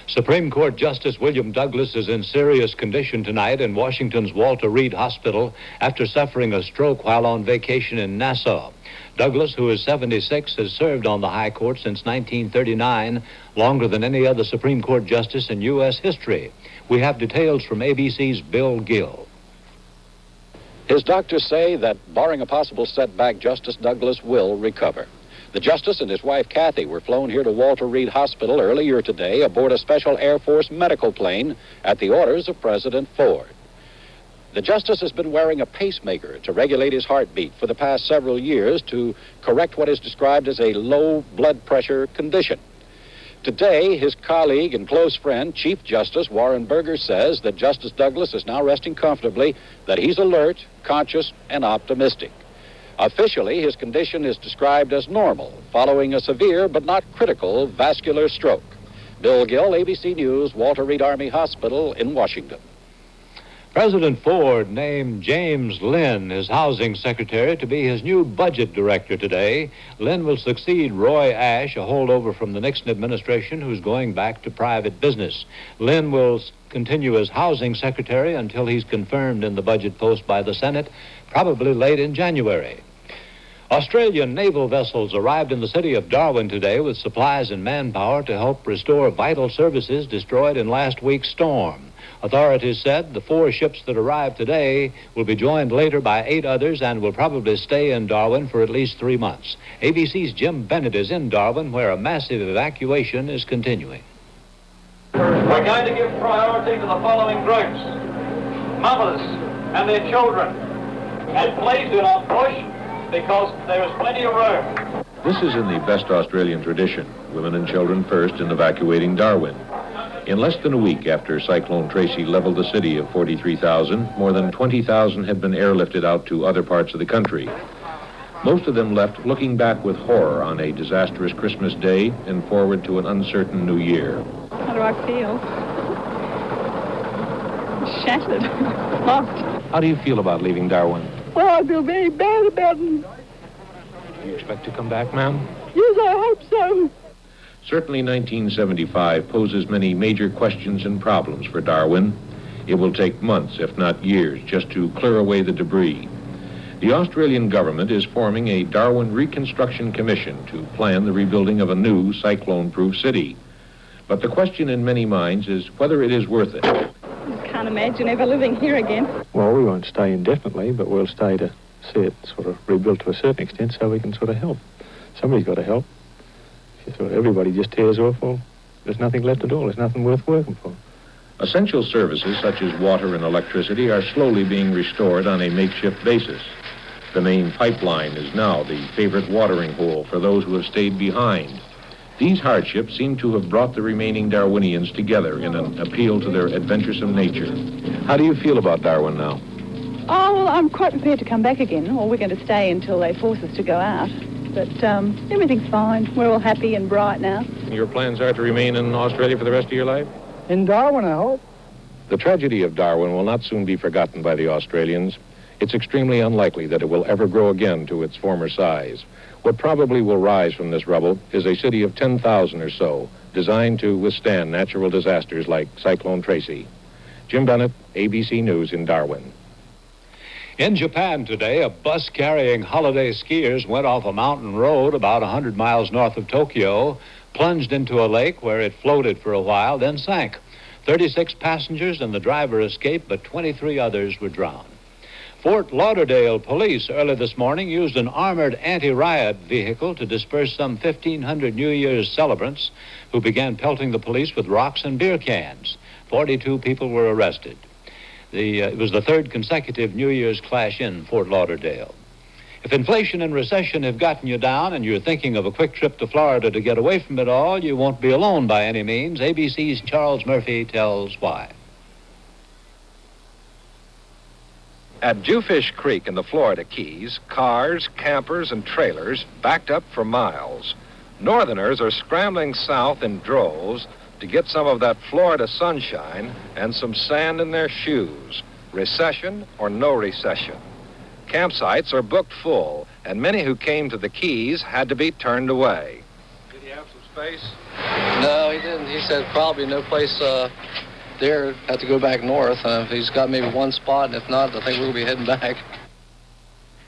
Supreme Court Justice William Douglas is in serious condition tonight in Washington's Walter Reed Hospital after suffering a stroke while on vacation in Nassau. Douglas, who is 76, has served on the High Court since 1939, longer than any other Supreme Court justice in U.S. history. We have details from ABC's Bill Gill. His doctors say that, barring a possible setback, Justice Douglas will recover. The justice and his wife, Kathy, were flown here to Walter Reed Hospital earlier today aboard a special Air Force medical plane at the orders of President Ford. The justice has been wearing a pacemaker to regulate his heartbeat for the past several years to correct what is described as a low blood pressure condition. Today, his colleague and close friend, Chief Justice Warren Burger, says that Justice Douglas is now resting comfortably, that he's alert, conscious, and optimistic. Officially, his condition is described as normal, following a severe but not critical vascular stroke. Bill Gill, ABC News, Walter Reed Army Hospital in Washington. President Ford named James Lynn, his housing secretary, to be his new budget director today. Lynn will succeed Roy Ashe, a holdover from the Nixon administration who's going back to private business. Lynn will continue as housing secretary until he's confirmed in the budget post by the Senate, probably late in January. Australian naval vessels arrived in the city of Darwin today with supplies and manpower to help restore vital services destroyed in last week's storm. Authorities said the 4 ships that arrived today will be joined later by 8 others and will probably stay in Darwin for at least 3 months. ABC's Jim Bennett is in Darwin, where a massive evacuation is continuing. We're going to give priority to the following groups: mothers and their children. And please do not push, because there is plenty of room. This is in the best Australian tradition, women and children first in evacuating Darwin. In less than a week after Cyclone Tracy leveled the city of 43,000, more than 20,000 had been airlifted out to other parts of the country. Most of them left looking back with horror on a disastrous Christmas Day and forward to an uncertain New Year. How do I feel? Shattered. Lost. How do you feel about leaving Darwin? Well, I feel very bad about it. Do you expect to come back, ma'am? Yes, I hope so. Certainly 1975 poses many major questions and problems for Darwin. It will take months, if not years, just to clear away the debris. The Australian government is forming a Darwin Reconstruction Commission to plan the rebuilding of a new cyclone-proof city. But the question in many minds is whether it is worth it. I can't imagine ever living here again. Well, we won't stay indefinitely, but we'll stay to see it sort of rebuilt to a certain extent so we can sort of help. Somebody's got to help. If everybody just tears off, well, there's nothing left at all. There's nothing worth working for. Essential services such as water and electricity are slowly being restored on a makeshift basis. The main pipeline is now the favorite watering hole for those who have stayed behind. These hardships seem to have brought the remaining Darwinians together in an appeal to their adventuresome nature. How do you feel about Darwin now? Oh, well, I'm quite prepared to come back again, or we're going to stay until they force us to go out. But everything's fine. We're all happy and bright now. Your plans are to remain in Australia for the rest of your life? In Darwin, I hope. The tragedy of Darwin will not soon be forgotten by the Australians. It's extremely unlikely that it will ever grow again to its former size. What probably will rise from this rubble is a city of 10,000 or so, designed to withstand natural disasters like Cyclone Tracy. Jim Bennett, ABC News in Darwin. In Japan today, a bus carrying holiday skiers went off a mountain road about 100 miles north of Tokyo, plunged into a lake where it floated for a while, then sank. 36 passengers and the driver escaped, but 23 others were drowned. Fort Lauderdale police early this morning used an armored anti-riot vehicle to disperse some 1,500 New Year's celebrants who began pelting the police with rocks and beer cans. 42 people were arrested. It was the 3rd consecutive New Year's clash in Fort Lauderdale. If inflation and recession have gotten you down and you're thinking of a quick trip to Florida to get away from it all, you won't be alone by any means. ABC's Charles Murphy tells why. At Jewfish Creek in the Florida Keys, cars, campers, and trailers backed up for miles. Northerners are scrambling south in droves to get some of that Florida sunshine and some sand in their shoes. Recession or no recession. Campsites are booked full, and many who came to the Keys had to be turned away. Did he have some space? No, he didn't. He said probably no place there. Have to go back north. He's got maybe one spot, and if not, I think we'll be heading back.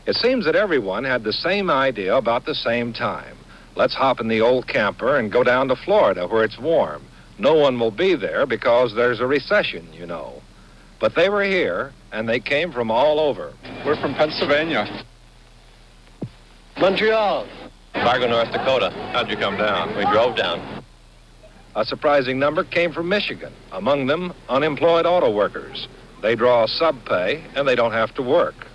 It seems that everyone had the same idea about the same time. Let's hop in the old camper and go down to Florida where it's warm. No one will be there because there's a recession, you know. But they were here, and they came from all over. We're from Pennsylvania. Montreal. Fargo, North Dakota. How'd you come down? We drove down. A surprising number came from Michigan, among them unemployed auto workers. They draw sub-pay, and they don't have to work.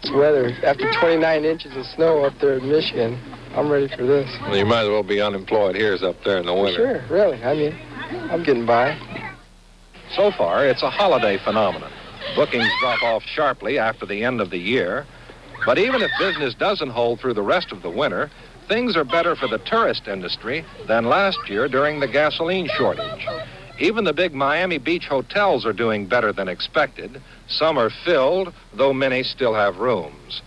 This weather, after 29 inches of snow up there in Michigan, I'm ready for this. Well, you might as well be unemployed here as up there in the winter. Sure, really. I mean, I'm getting by. So far, it's a holiday phenomenon. Bookings drop off sharply after the end of the year. But even if business doesn't hold through the rest of the winter, things are better for the tourist industry than last year during the gasoline shortage. Even the big Miami Beach hotels are doing better than expected. Some are filled, though many still have rooms.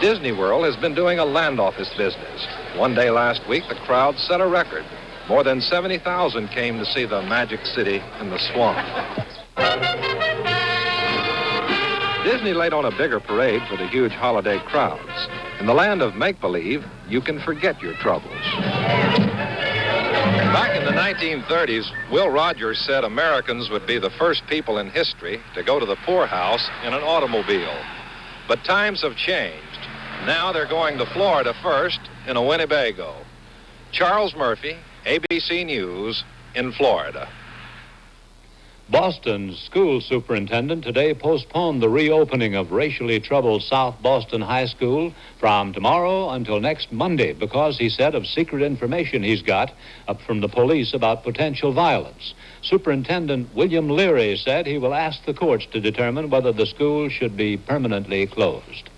Disney World has been doing a land office business. One day last week, the crowd set a record. More than 70,000 came to see the Magic City in the swamp. Disney laid on a bigger parade for the huge holiday crowds. In the land of make-believe, you can forget your troubles. Back in the 1930s, Will Rogers said Americans would be the first people in history to go to the poorhouse in an automobile. But times have changed. Now they're going to Florida first in a Winnebago. Charles Murphy, ABC News, in Florida. Boston's school superintendent today postponed the reopening of racially troubled South Boston High School from tomorrow until next Monday because, he said, of secret information he's got up from the police about potential violence. Superintendent William Leary said he will ask the courts to determine whether the school should be permanently closed.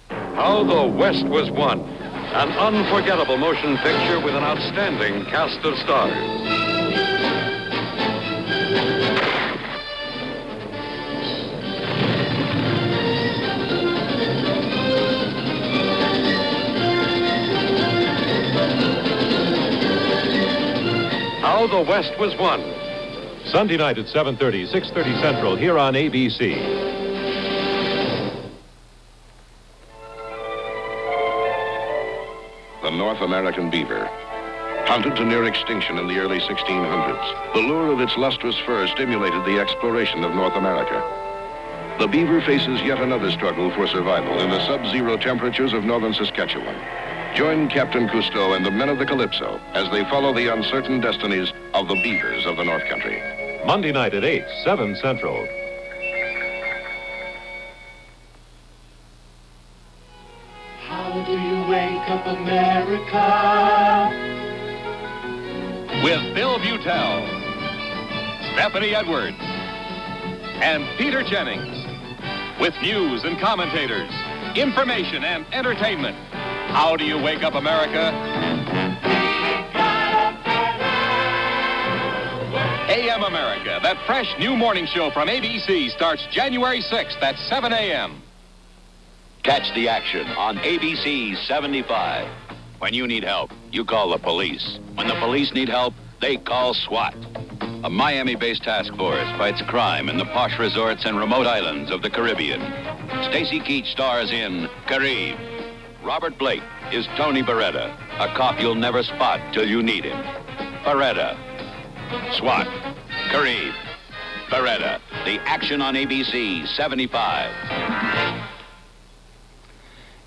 How the West Was Won. An unforgettable motion picture with an outstanding cast of stars. How the West Was Won. Sunday night at 7:30, 6:30 Central, here on ABC. The North American beaver. Hunted to near extinction in the early 1600s, the lure of its lustrous fur stimulated the exploration of North America. The beaver faces yet another struggle for survival in the sub-zero temperatures of northern Saskatchewan. Join Captain Cousteau and the men of the Calypso as they follow the uncertain destinies of the beavers of the North Country. Monday night at 8, 7 Central. How do you wake up America? With Bill Butel, Stephanie Edwards, and Peter Jennings. With news and commentators, information and entertainment. How do you wake up America? AM America, that fresh new morning show from ABC, starts January 6th at 7 a.m. Catch the action on ABC 75. When you need help, you call the police. When the police need help, they call SWAT. A Miami-based task force fights crime in the posh resorts and remote islands of the Caribbean. Stacy Keach stars in Caribe. Robert Blake is Tony Beretta, a cop you'll never spot till you need him. Beretta. SWAT. Caribe. Beretta. The action on ABC 75.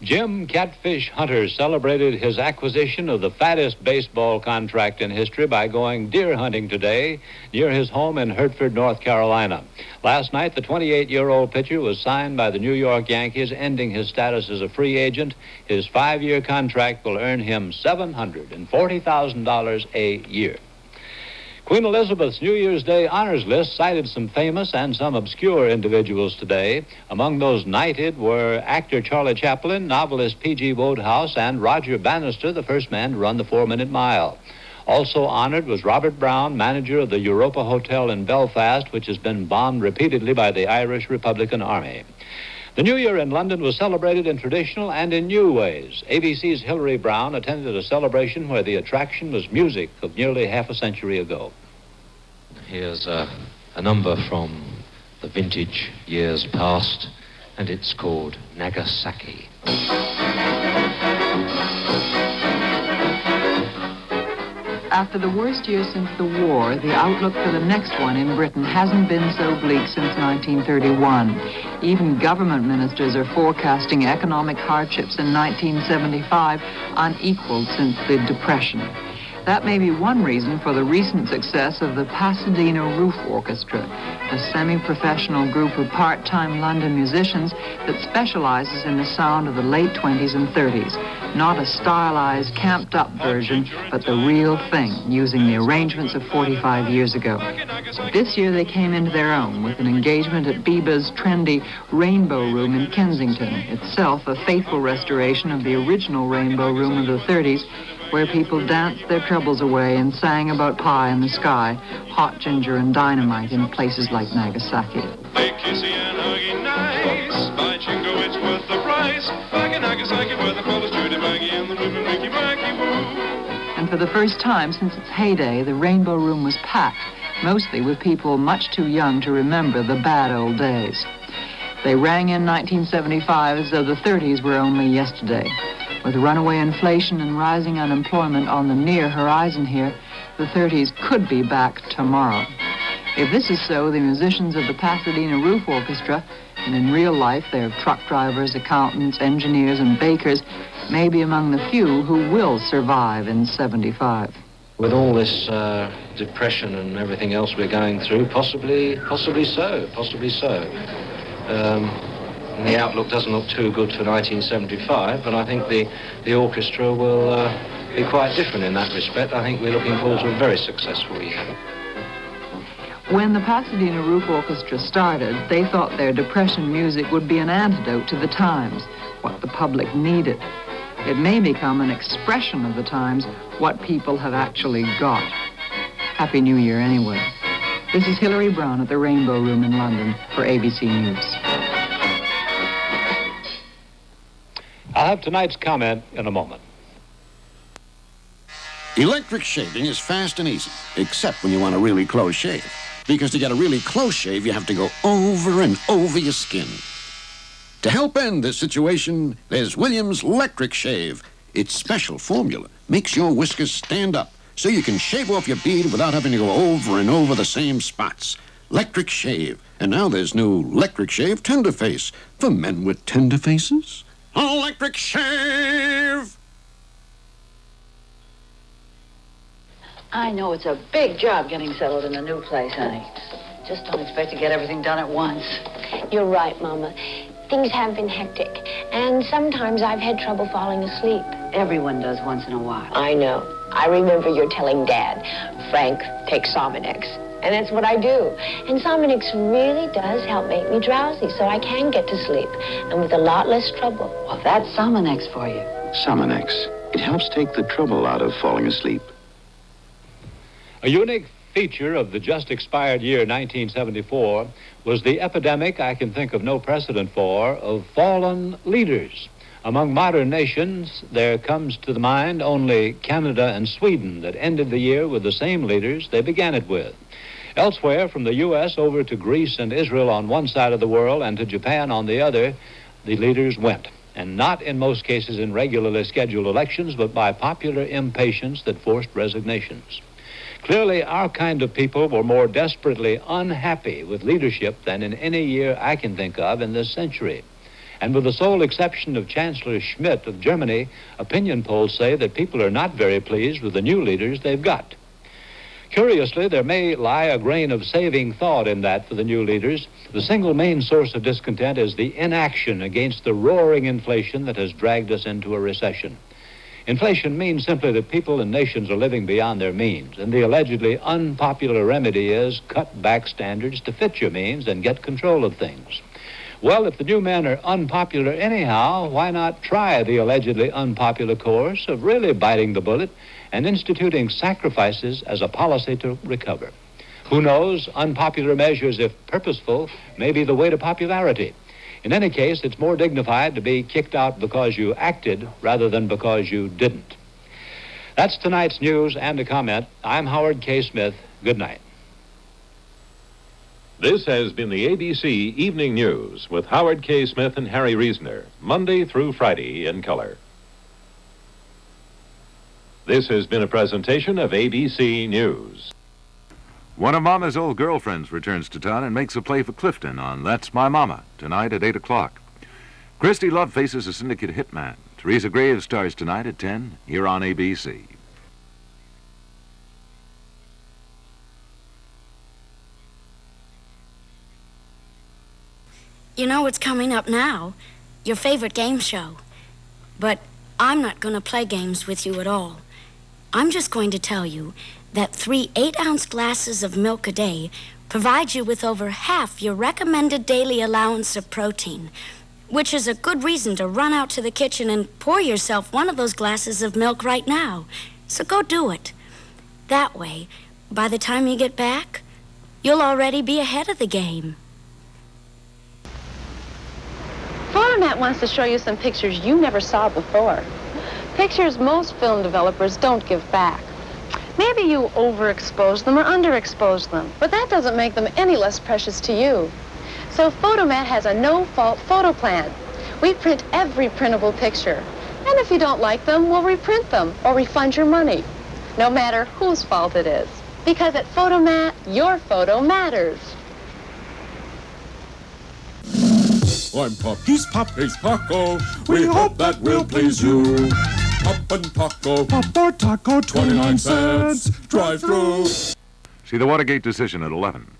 Jim Catfish Hunter celebrated his acquisition of the fattest baseball contract in history by going deer hunting today near his home in Hertford, North Carolina. Last night, the 28-year-old pitcher was signed by the New York Yankees, ending his status as a free agent. His 5-year contract will earn him $740,000 a year. Queen Elizabeth's New Year's Day honors list cited some famous and some obscure individuals today. Among those knighted were actor Charlie Chaplin, novelist P.G. Wodehouse, and Roger Bannister, the first man to run the 4-minute mile. Also honored was Robert Brown, manager of the Europa Hotel in Belfast, which has been bombed repeatedly by the Irish Republican Army. The New Year in London was celebrated in traditional and in new ways. ABC's Hilary Brown attended a celebration where the attraction was music of nearly half a century ago. Here's a number from the vintage years past, and it's called Nagasaki. After the worst year since the war, the outlook for the next one in Britain hasn't been so bleak since 1931. Even government ministers are forecasting economic hardships in 1975 unequaled since the Depression. That may be one reason for the recent success of the Pasadena Roof Orchestra, a semi-professional group of part-time London musicians that specializes in the sound of the late 20s and 30s. Not a stylized, camped-up version, but the real thing, using the arrangements of 45 years ago. This year they came into their own with an engagement at Biba's trendy Rainbow Room in Kensington, itself a faithful restoration of the original Rainbow Room of the 30s, where people danced their troubles away and sang about pie in the sky, hot ginger and dynamite in places like Nagasaki. They kissy and huggy nice. By Jingo, it's worth the price. Like in Nagasaki, where the fellas Judy Baggy and the women Ricky Wacky Woo. And for the first time since its heyday, the Rainbow Room was packed, mostly with people much too young to remember the bad old days. They rang in 1975 as though the 30s were only yesterday. With runaway inflation and rising unemployment on the near horizon here, the 30s could be back tomorrow. If this is so, the musicians of the Pasadena Roof Orchestra, and in real life they're truck drivers, accountants, engineers, and bakers, may be among the few who will survive in 75. With all this depression and everything else we're going through, possibly so. And the outlook doesn't look too good for 1975, but I think the orchestra will be quite different in that respect. I think we're looking forward to a very successful year. When the Pasadena Roof Orchestra started, they thought their depression music would be an antidote to the times, what the public needed. It may become an expression of the times, what people have actually got. Happy New Year anyway. This is Hilary Brown at the Rainbow Room in London for ABC News. I'll have tonight's comment in a moment. Electric shaving is fast and easy, except when you want a really close shave. Because to get a really close shave, you have to go over and over your skin. To help end this situation, there's Williams' Electric Shave. Its special formula makes your whiskers stand up, so you can shave off your beard without having to go over and over the same spots. Electric Shave. And now there's new Electric Shave Tender Face for men with tender faces. Electric Shave! I know it's a big job getting settled in a new place, honey. Just don't expect to get everything done at once. You're right, Mama. Things have been hectic, and sometimes I've had trouble falling asleep. Everyone does once in a while. I know. I remember you're telling Dad, Frank, take Sominex. And that's what I do. And Sominex really does help make me drowsy, so I can get to sleep, and with a lot less trouble. Well, that's Sominex for you. Sominex. It helps take the trouble out of falling asleep. A unique feature of the just expired year 1974 was the epidemic I can think of no precedent for of fallen leaders. Among modern nations, there comes to the mind only Canada and Sweden that ended the year with the same leaders they began it with. Elsewhere, from the U.S. over to Greece and Israel on one side of the world and to Japan on the other, the leaders went. And not in most cases in regularly scheduled elections, but by popular impatience that forced resignations. Clearly, our kind of people were more desperately unhappy with leadership than in any year I can think of in this century. And with the sole exception of Chancellor Schmidt of Germany, opinion polls say that people are not very pleased with the new leaders they've got. Curiously, there may lie a grain of saving thought in that for the new leaders. The single main source of discontent is the inaction against the roaring inflation that has dragged us into a recession. Inflation means simply that people and nations are living beyond their means, and the allegedly unpopular remedy is cut back standards to fit your means and get control of things. Well, if the new men are unpopular anyhow, why not try the allegedly unpopular course of really biting the bullet and instituting sacrifices as a policy to recover? Who knows, unpopular measures, if purposeful, may be the way to popularity. In any case, it's more dignified to be kicked out because you acted rather than because you didn't. That's tonight's news and a comment. I'm Howard K. Smith. Good night. This has been the ABC Evening News with Howard K. Smith and Harry Reasoner, Monday through Friday in color. This has been a presentation of ABC News. One of Mama's old girlfriends returns to town and makes a play for Clifton on That's My Mama, tonight at 8 o'clock. Christy Love faces a syndicate hitman. Teresa Graves stars tonight at 10 here on ABC. You know what's coming up now? Your favorite game show. But I'm not going to play games with you at all. I'm just going to tell you that 3 8-ounce glasses of milk a day provide you with over half your recommended daily allowance of protein, which is a good reason to run out to the kitchen and pour yourself one of those glasses of milk right now. So go do it. That way, by the time you get back, you'll already be ahead of the game. Photomat wants to show you some pictures you never saw before. Pictures most film developers don't give back. Maybe you overexpose them or underexpose them, but that doesn't make them any less precious to you. So Photomat has a no-fault photo plan. We print every printable picture. And if you don't like them, we'll reprint them or refund your money, no matter whose fault it is. Because at Photomat, your photo matters. I'm Pop. He's Pop. He's Paco. We hope that will please you. Pop and Paco. Pop or Taco, 29 cents. Drive through. See the Watergate decision at 11.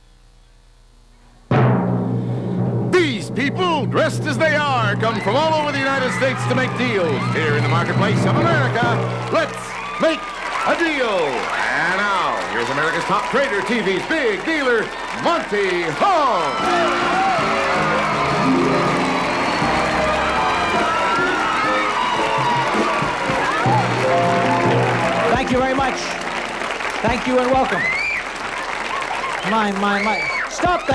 These people, dressed as they are, come from all over the United States to make deals. Here in the marketplace of America, let's make a deal. And now, here's America's top trader, TV's big dealer, Monty Hall. Thank you very much. Thank you and welcome. My. Stop that.